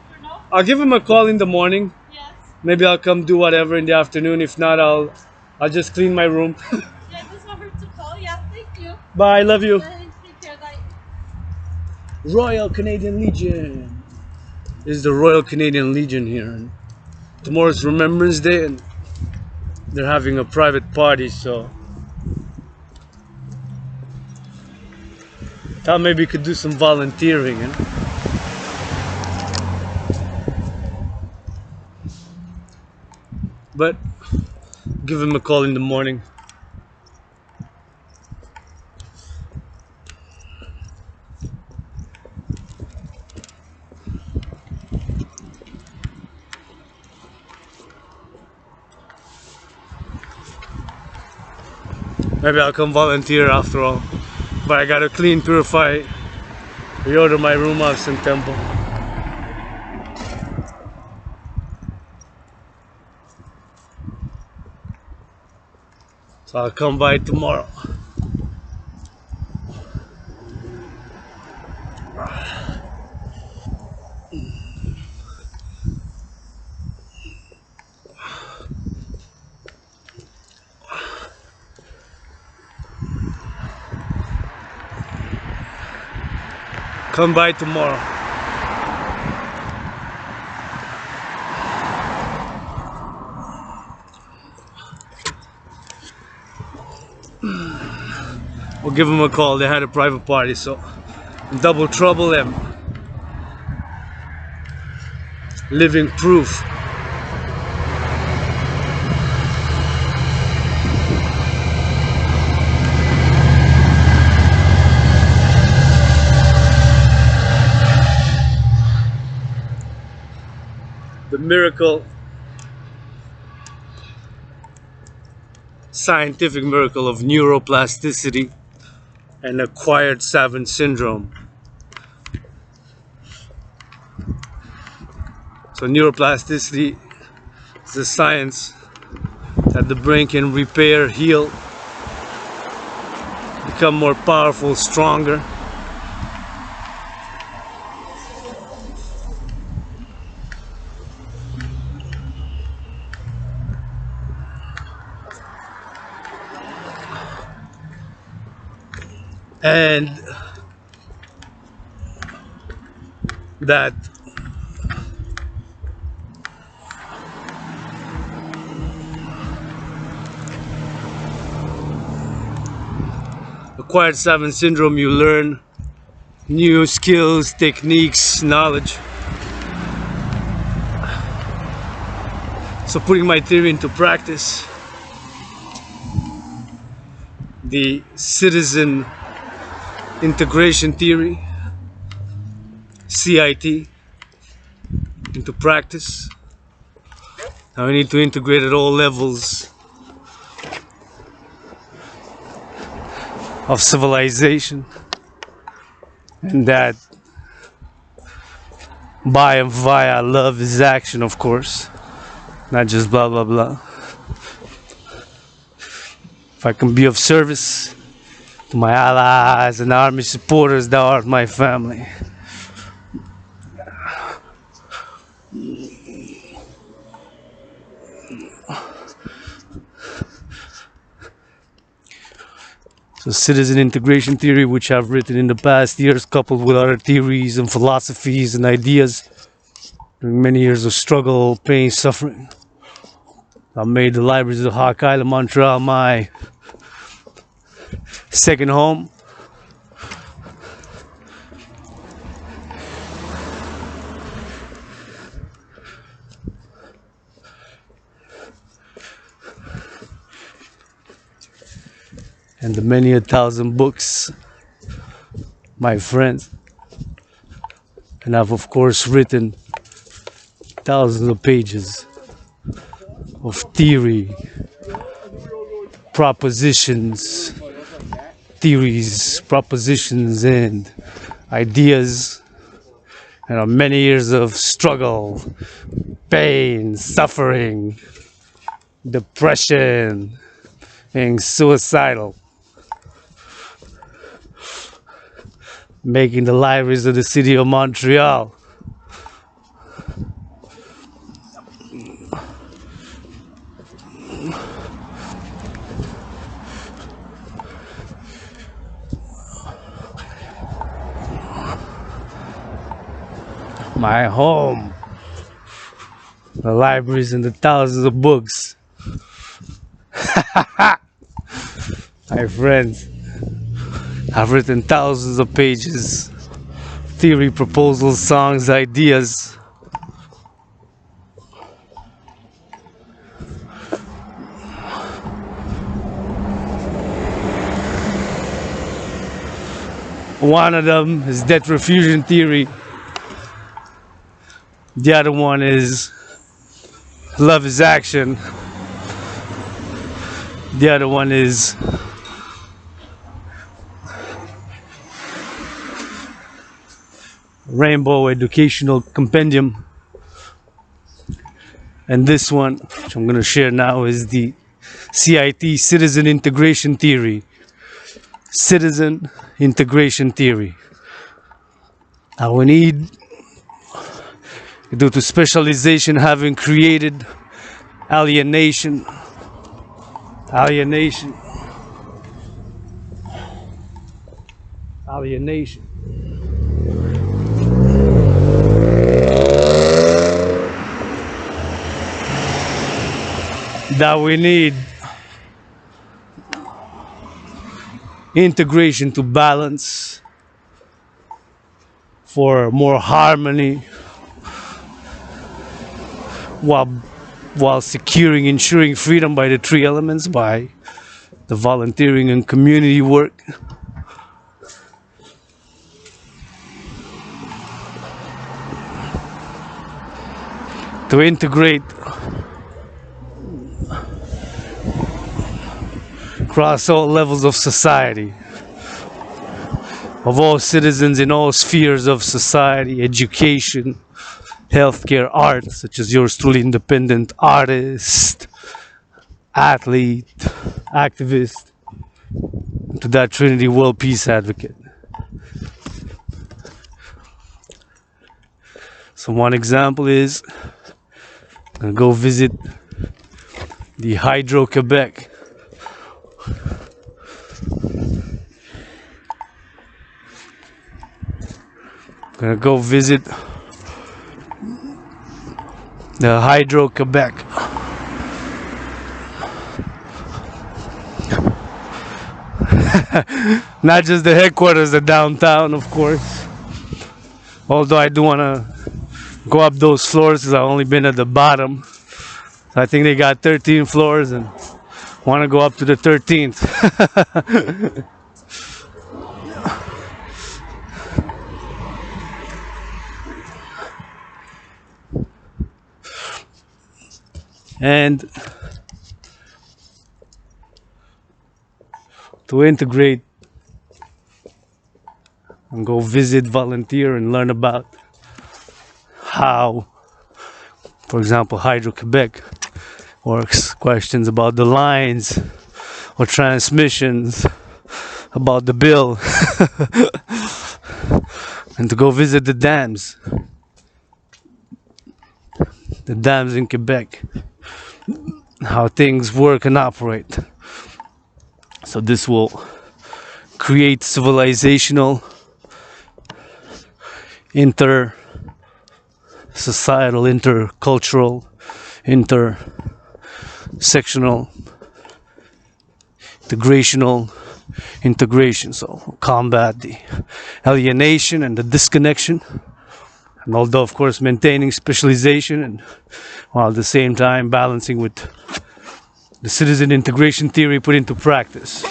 For now? I'll give him a call in the morning. Yes. Maybe I'll come do whatever in the afternoon. If not, I'll just clean my room. Yeah, it doesn't hurt to call. Yeah, thank you. Bye, love you. Take care. Bye. Royal Canadian Legion. This is the Royal Canadian Legion here. And tomorrow's Remembrance Day, and they're having a private party, so thought maybe you could do some volunteering, you know? But give him a call in the morning. Maybe I'll come volunteer after all. But I gotta clean, purify, reorder my room house and temple. So I'll come by tomorrow. Come by tomorrow. We'll give them a call. They had a private party, so double trouble them. Living proof. The miracle, scientific miracle of neuroplasticity and acquired savant syndrome. So neuroplasticity is the science that the brain can repair, heal, become more powerful, stronger. And that acquired savant syndrome, you learn new skills, techniques, knowledge. So putting my theory into practice, the citizen integration theory, CIT, into practice. Now we need to integrate at all levels of civilization, and that by and via love is action, of course, not just blah blah blah. If I can be of service to my allies and army supporters, thou art my family. So citizen integration theory, which I've written in the past years, coupled with other theories and philosophies and ideas during many years of struggle, pain, suffering, I made the libraries of Hawk Island, Montreal, my second home. And the many 1,000 books, my friends. And I've of course written thousands of pages of theory, propositions, theories, propositions, and ideas, and many years of struggle, pain, suffering, depression, being suicidal, making the libraries of the city of Montreal my home, the libraries and the thousands of books. My friends, I've written thousands of pages, theory, proposals, songs, ideas. One of them is debt refusion theory. The other one is love is action. The other one is Rainbow Educational Compendium. And this one, which I'm going to share now, is the CIT, Citizen Integration Theory. Citizen Integration Theory. Now we need, due to specialization having created alienation, alienation, alienation. that we need integration to balance for more harmony while ensuring freedom by the three elements, by the volunteering and community work. To integrate across all levels of society, of all citizens in all spheres of society, education, healthcare, art, such as yours truly, independent artist, athlete, activist, to that Trinity world peace advocate. So one example is, I'm gonna go visit the Hydro-Quebec. Gonna go visit the Hydro-Quebec. Not just the headquarters, the downtown, of course. Although I do want to go up those floors because I've only been at the bottom. So I think they got 13 floors and want to go up to the 13th. And to integrate and go visit, volunteer, and learn about how, for example, Hydro-Quebec works, questions about the lines or transmissions, about the bill, and to go visit the dams in Quebec, how things work and operate. So this will create civilizational, inter-societal, intercultural, intersectional, integration. So combat the alienation and the disconnection. And although, of course, maintaining specialization, and while at the same time balancing with the citizen integration theory put into practice.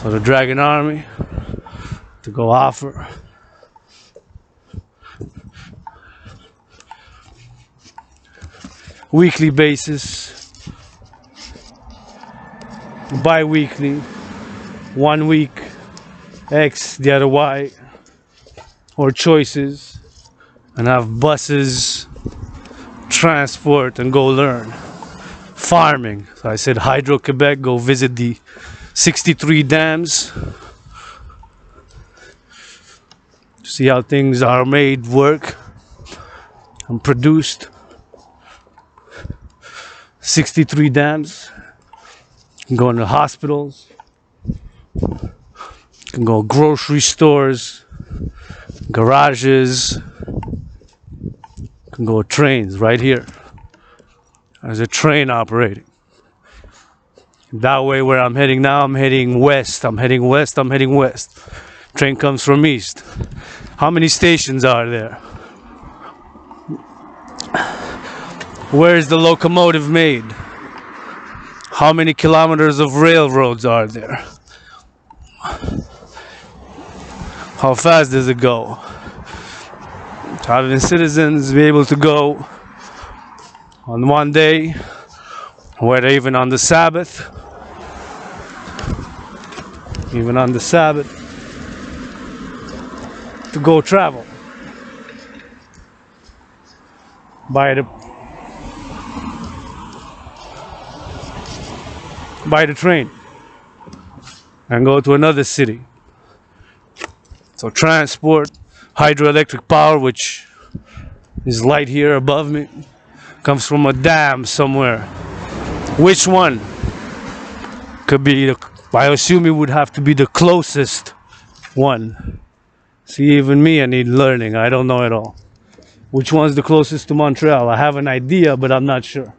So the Dragan army to go offer weekly basis, bi-weekly, 1 week X, the other Y, or choices, and have buses, transport, and go learn. Farming. So I said Hydro-Quebec, go visit the 63 dams, see how things are made, work, and produced. 63 dams. You can go into hospitals, you can go grocery stores, garages, you can go trains right here. There's a train operating. That way where I'm heading now, I'm heading west. Train comes from east. How many stations are there? Where is the locomotive made? How many kilometers of railroads are there? How fast does it go? Having citizens be able to go on one day, whether even on the Sabbath, to go travel by the train and go to another city. So transport, hydroelectric power, which is light here above me, comes from a dam somewhere. Which one could be I assume it would have to be the closest one. See, even me, I need learning. I don't know at all. Which one's the closest to Montreal? I have an idea, but I'm not sure.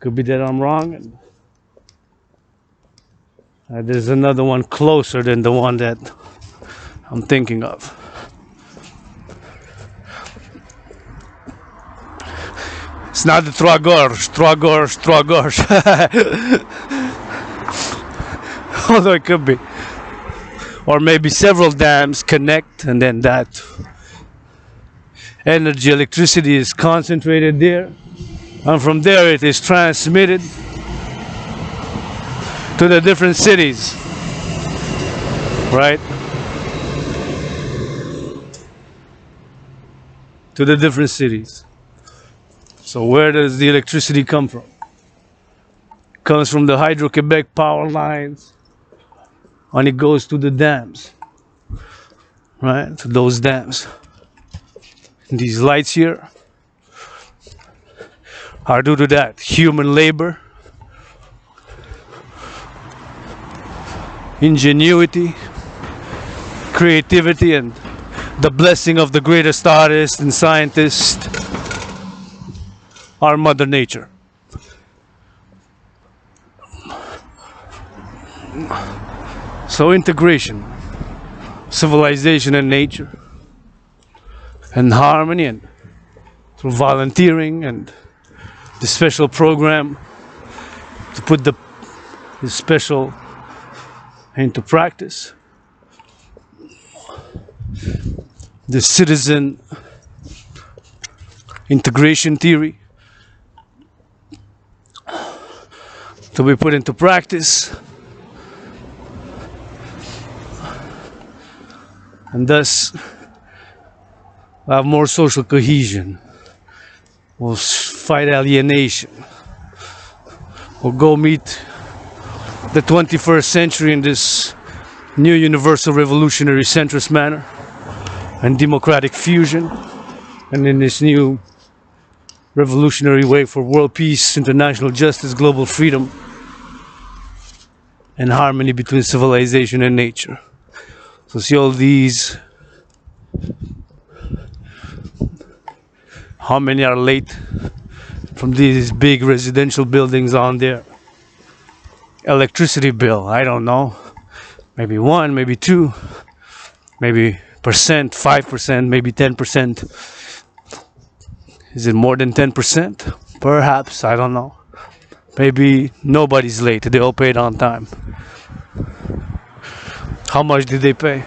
Could be that I'm wrong. And there's another one closer than the one that I'm thinking of. It's not the Tragors. Although it could be. Or maybe several dams connect and then that energy, electricity is concentrated there. And from there it is transmitted to the different cities. Right? To the different cities. So where does the electricity come from? It comes from the Hydro-Quebec power lines and it goes to the dams, right? To those dams. And these lights here are due to that human labor, ingenuity, creativity, and the blessing of the greatest artist and scientist, our Mother Nature. So integration, civilization and nature, and harmony, and through volunteering and the special program to put the special into practice. The citizen integration theory to be put into practice, and thus have more social cohesion. We'll fight alienation. We'll go meet the 21st century in this new universal revolutionary centrist manner and democratic fusion, and in this new revolutionary way for world peace, international justice, global freedom, and harmony between civilization and nature. So see all these, how many are late from these big residential buildings on there? Electricity bill, I don't know, maybe 1, maybe 2, maybe percent, 5%, maybe 10%. Is it more than 10%? Perhaps, I don't know. Maybe nobody's late, they all paid on time. How much did they pay?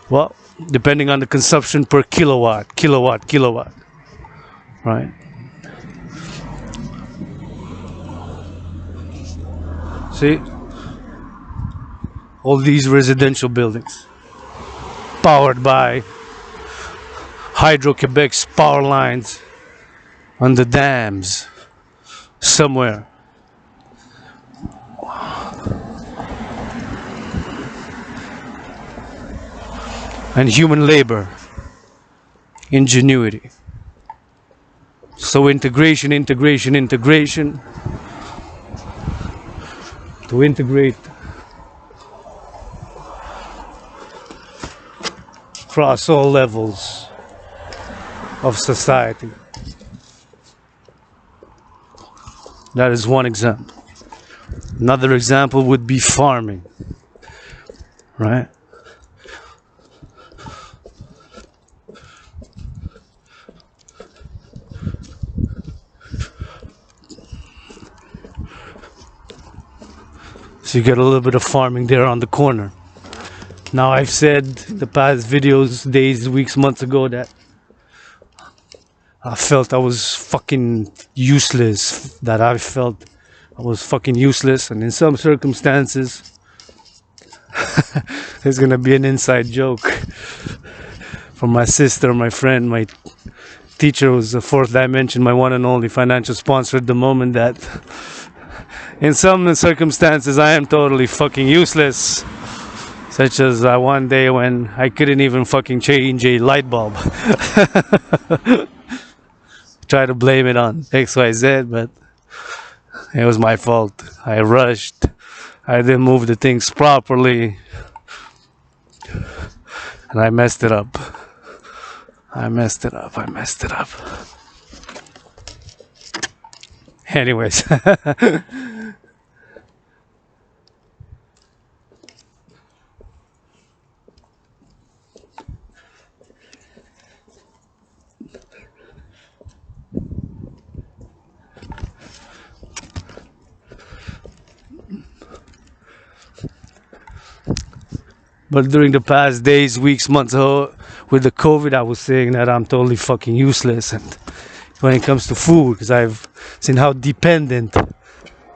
Well, depending on the consumption per kilowatt, right? See? All these residential buildings powered by Hydro-Quebec's power lines on the dams somewhere. And human labor, ingenuity. So integration to integrate across all levels of society. That is one example. Another example would be farming, right? So you get a little bit of farming there on the corner. Now I've said the past videos, days, weeks, months ago that I felt I was fucking useless. That I felt I was fucking useless, and in some circumstances there's gonna be an inside joke from my sister, my friend, my teacher was the fourth dimension, my one and only financial sponsor at the moment, that in some circumstances I am totally fucking useless. Such as one day when I couldn't even fucking change a light bulb. Try to blame it on XYZ, but it was my fault. I rushed. I didn't move the things properly. And I messed it up. I messed it up. Anyways. But during the past days, weeks, months with the COVID, I was saying that I'm totally fucking useless. And when it comes to food, because I've seen how dependent,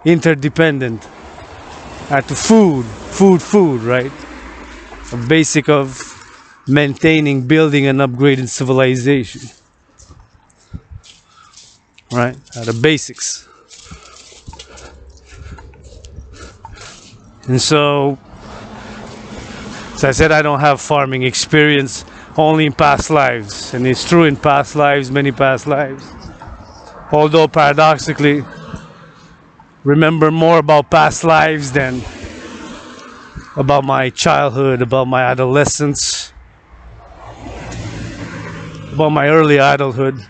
interdependent, are to food, right? A basic of maintaining, building, and upgrading civilization, right? Are the basics. And so, as I said, I don't have farming experience, only in past lives. And it's true in past lives, many past lives. Although paradoxically, remember more about past lives than about my childhood, about my adolescence, about my early adulthood.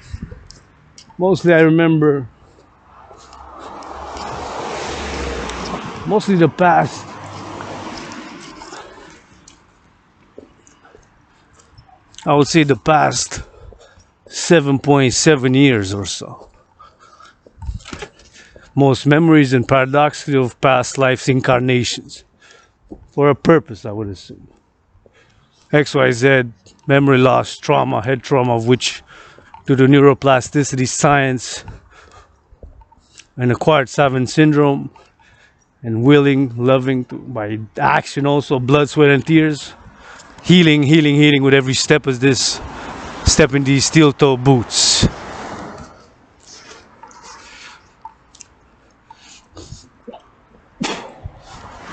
Mostly I remember mostly the past. I would say the past 7.7 years or so. Most memories and paradoxically of past lives incarnations. For a purpose, I would assume. XYZ, memory loss, trauma, head trauma, of which due to neuroplasticity science and acquired savant syndrome and willing, loving to, by action also, blood, sweat and tears. Healing with every step as this step in these steel toe boots.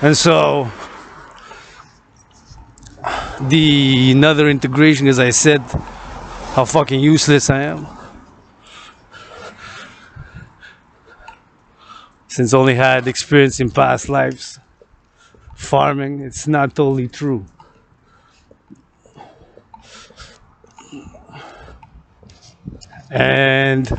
And so the another integration, as I said, how fucking useless I am. Since only had experience in past lives farming, it's not totally true. And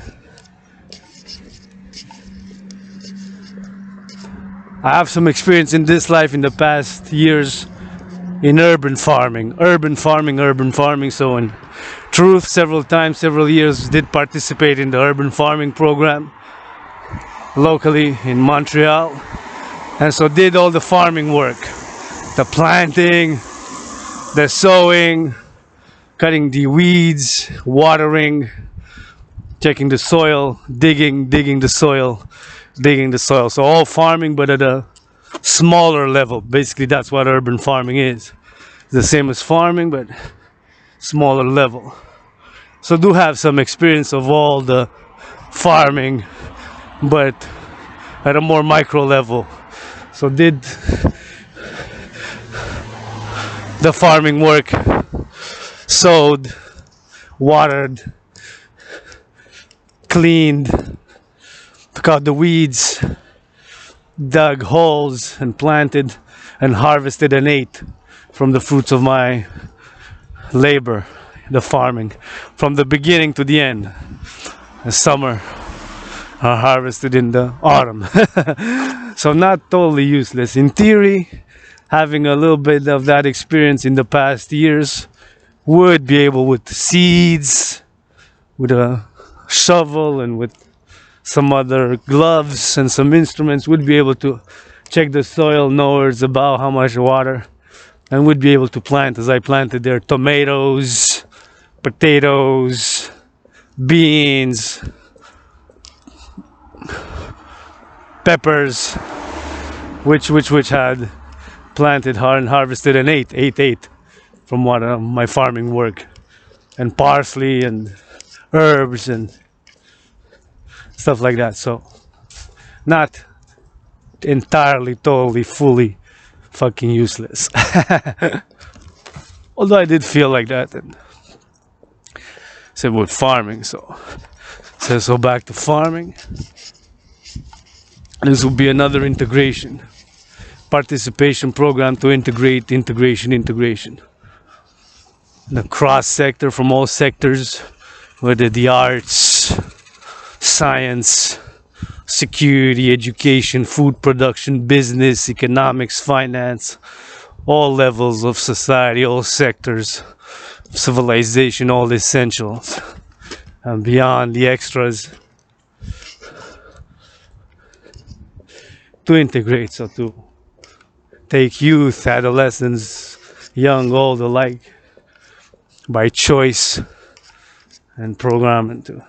I have some experience in this life in the past years in urban farming. So in truth, several times, several years, did participate in the urban farming program locally in Montreal. And so did all the farming work. The planting, the sowing, cutting the weeds, watering, checking the soil, digging the soil. So all farming, but at a smaller level. Basically, that's what urban farming is. It's the same as farming, but smaller level. So do have some experience of all the farming, but at a more micro level. So did the farming work, sowed, watered, cleaned, took out the weeds, dug holes and planted and harvested and ate from the fruits of my labor, the farming, from the beginning to the end. The summer are harvested in the autumn. So not totally useless. In theory, having a little bit of that experience in the past years, would be able with seeds, with a shovel and with some other gloves and some instruments, would be able to check the soil, know it's about how much water, and would be able to plant, as I planted there, tomatoes, potatoes, beans, peppers, which had planted and harvested and ate from what my farming work, and parsley and herbs and stuff like that. So not entirely, totally, fully fucking useless. Although I did feel like that, and said with farming. So back to farming. This will be another integration, participation program to integrate integration. The cross sector from all sectors, whether the arts, science, security, education, food production, business, economics, finance, all levels of society, all sectors of civilization, all essentials, and beyond the extras to integrate, so to take youth, adolescents, young, old alike by choice and programming to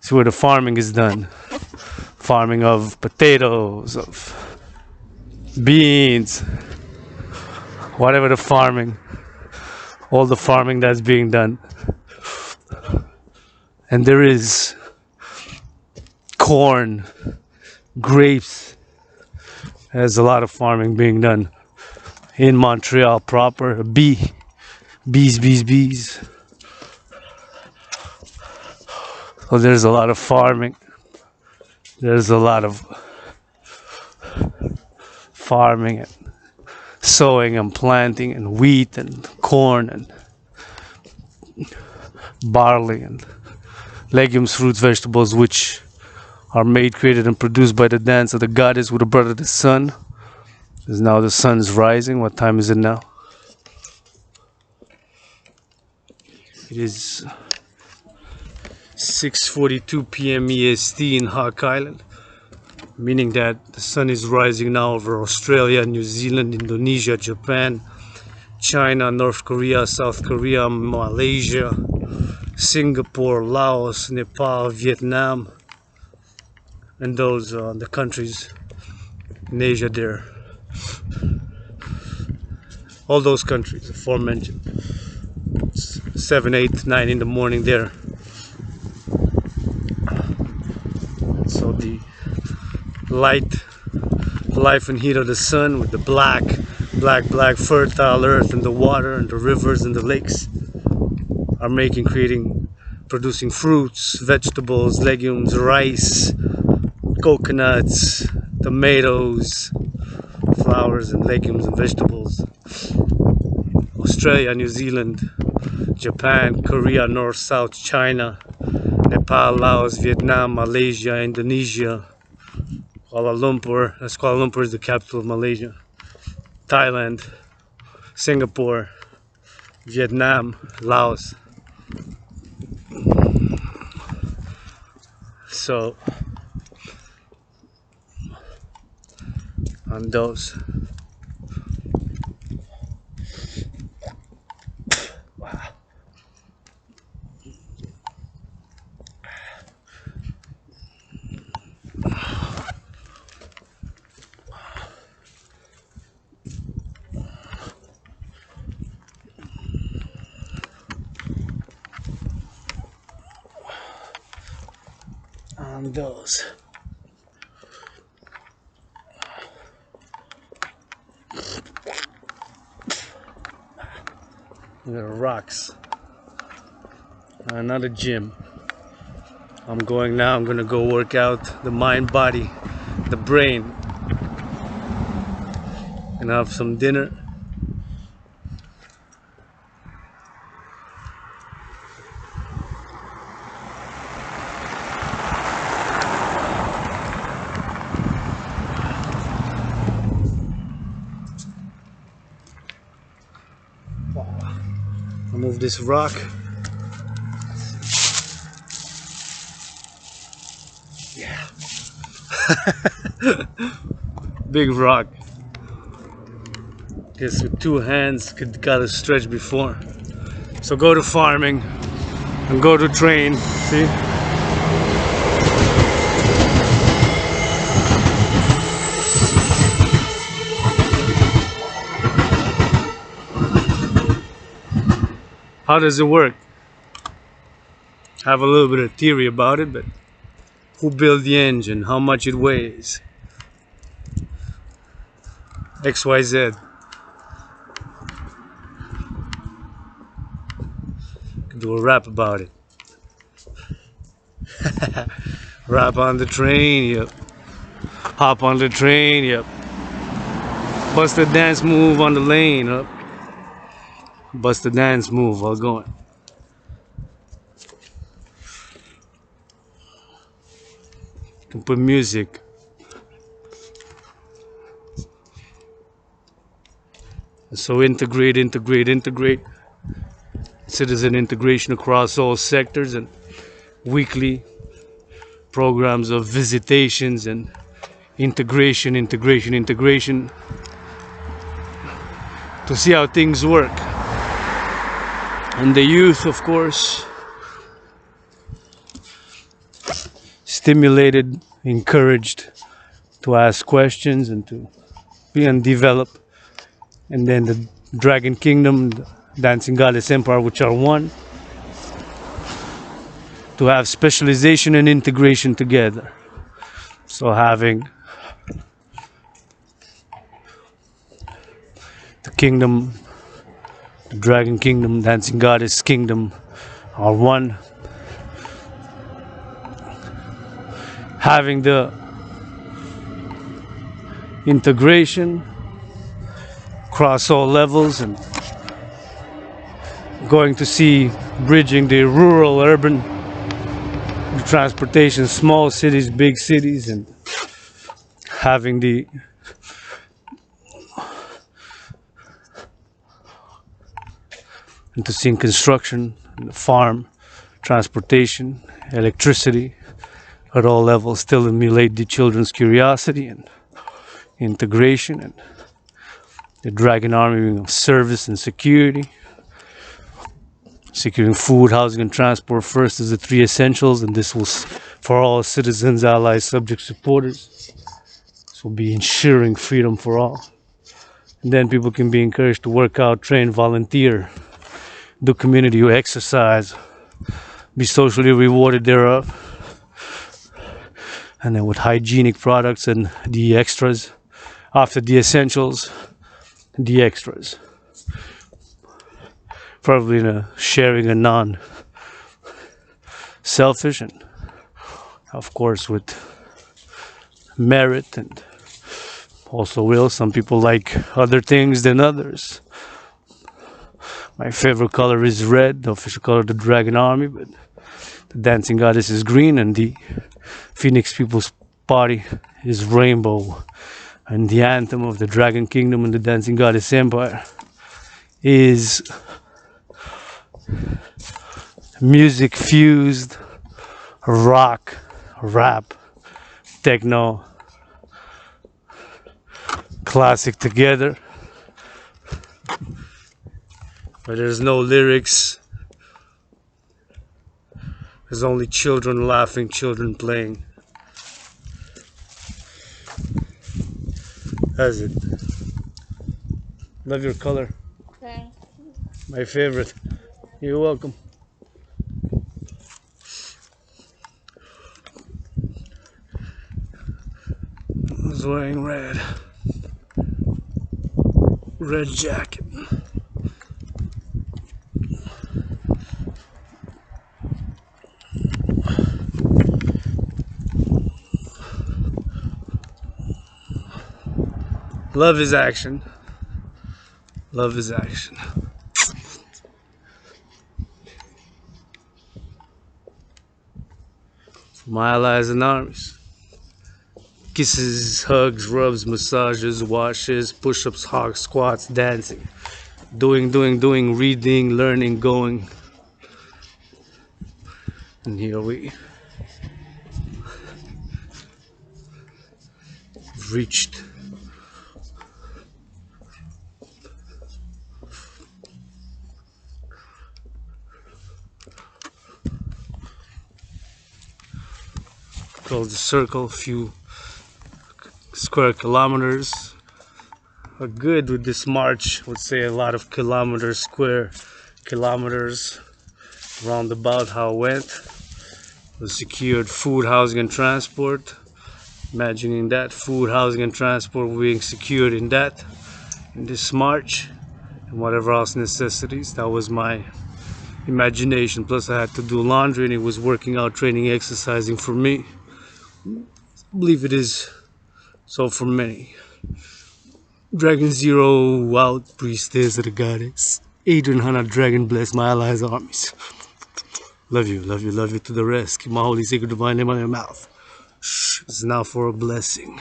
see where the farming is done. Farming of potatoes, of beans, whatever the farming, all the farming that's being done. And there is corn, grapes. There's a lot of farming being done in Montreal proper. Bees. So there's a lot of farming. There's a lot of farming and sowing and planting and wheat and corn and barley and legumes, fruits, vegetables, which are made, created, and produced by the dance of the goddess with the brother the sun. Because now the sun's rising. What time is it now? It is 6:42 p.m. EST in Hawk Island, meaning that the sun is rising now over Australia, New Zealand, Indonesia, Japan, China, North Korea, South Korea, Malaysia, Singapore, Laos, Nepal, Vietnam, and those the countries in Asia there. All those countries aforementioned. It's 7, 8, 9 in the morning there. So the light, life and heat of the sun with the black fertile earth and the water and the rivers and the lakes are producing fruits, vegetables, legumes, rice, coconuts, tomatoes, flowers and legumes and vegetables. Australia, New Zealand, Japan, Korea, North, South, China, Nepal, Laos, Vietnam, Malaysia, Indonesia, Kuala Lumpur. That's Kuala Lumpur is the capital of Malaysia. Thailand, Singapore, Vietnam, Laos. So on those. On those. There are rocks. Another gym. I'm going now. I'm gonna go work out the mind, body, the brain, and have some dinner. I'll move this rock. Yeah. Big rock. Guess with two hands gotta stretch before. So go to farming and go to train. See? How does it work? I have a little bit of theory about it, but who built the engine? How much it weighs? XYZ. Could do a rap about it. Rap on the train, yep. Hop on the train, yep. Bust a dance move on the lane, up. Bust a dance move while going. can put music. So integrate, citizen integration across all sectors, and weekly programs of visitations and integration to see how things work. And the youth, of course, stimulated, encouraged to ask questions and to be and develop. And then the Dragon Kingdom, the Dancing Goddess Empire, which are one, to have specialization and integration together. So having the kingdom, the Dragon Kingdom, Dancing Goddess Kingdom are one. Having the integration across all levels, and going to see bridging the rural urban transportation, small cities, big cities, and having the and to seeing construction, farm, transportation, electricity at all levels still emulate the children's curiosity and integration, and the Dragon Army of service and security, securing food, housing, and transport first as the three essentials, and this will for all citizens, allies, subjects, supporters. This will be ensuring freedom for all. And then people can be encouraged to work out, train, volunteer, do community exercise, be socially rewarded thereof. And then with hygienic products and the extras, after the essentials, the extras. Probably in a sharing and non-selfish, and of course with merit, and also will. Some people like other things than others. My favorite color is red, the official color of the Dragon Army, but the Dancing Goddess is green, and the Phoenix People's Party is rainbow. And the anthem of the Dragon Kingdom and the Dancing Goddess Empire is music fused, rock, rap, techno, classic together. But there's no lyrics. There's only children laughing, children playing. That's it. Love your color. Thanks. My favorite. You're welcome. I was wearing red. Red jacket. Love is action. Love is action. For my allies and armies. Kisses, hugs, rubs, massages, washes, push-ups, hogs, squats, dancing. Doing, reading, learning, going. And here we reached called the circle, a few square kilometers. Are good with this march, would say a lot of kilometers, square kilometers, roundabout how it went. Was secured food, housing, and transport. Imagining that food, housing, and transport being secured in this march, and whatever else necessities. That was my imagination. Plus I had to do laundry, and it was working out, training, exercising for me. I believe it is so for many. Dragon Zero out, priestess of the goddess. Adrian Hannah, Dragon bless my allies, armies. Love you to the rest. Keep my holy, sacred, divine name on your mouth. It's now for a blessing.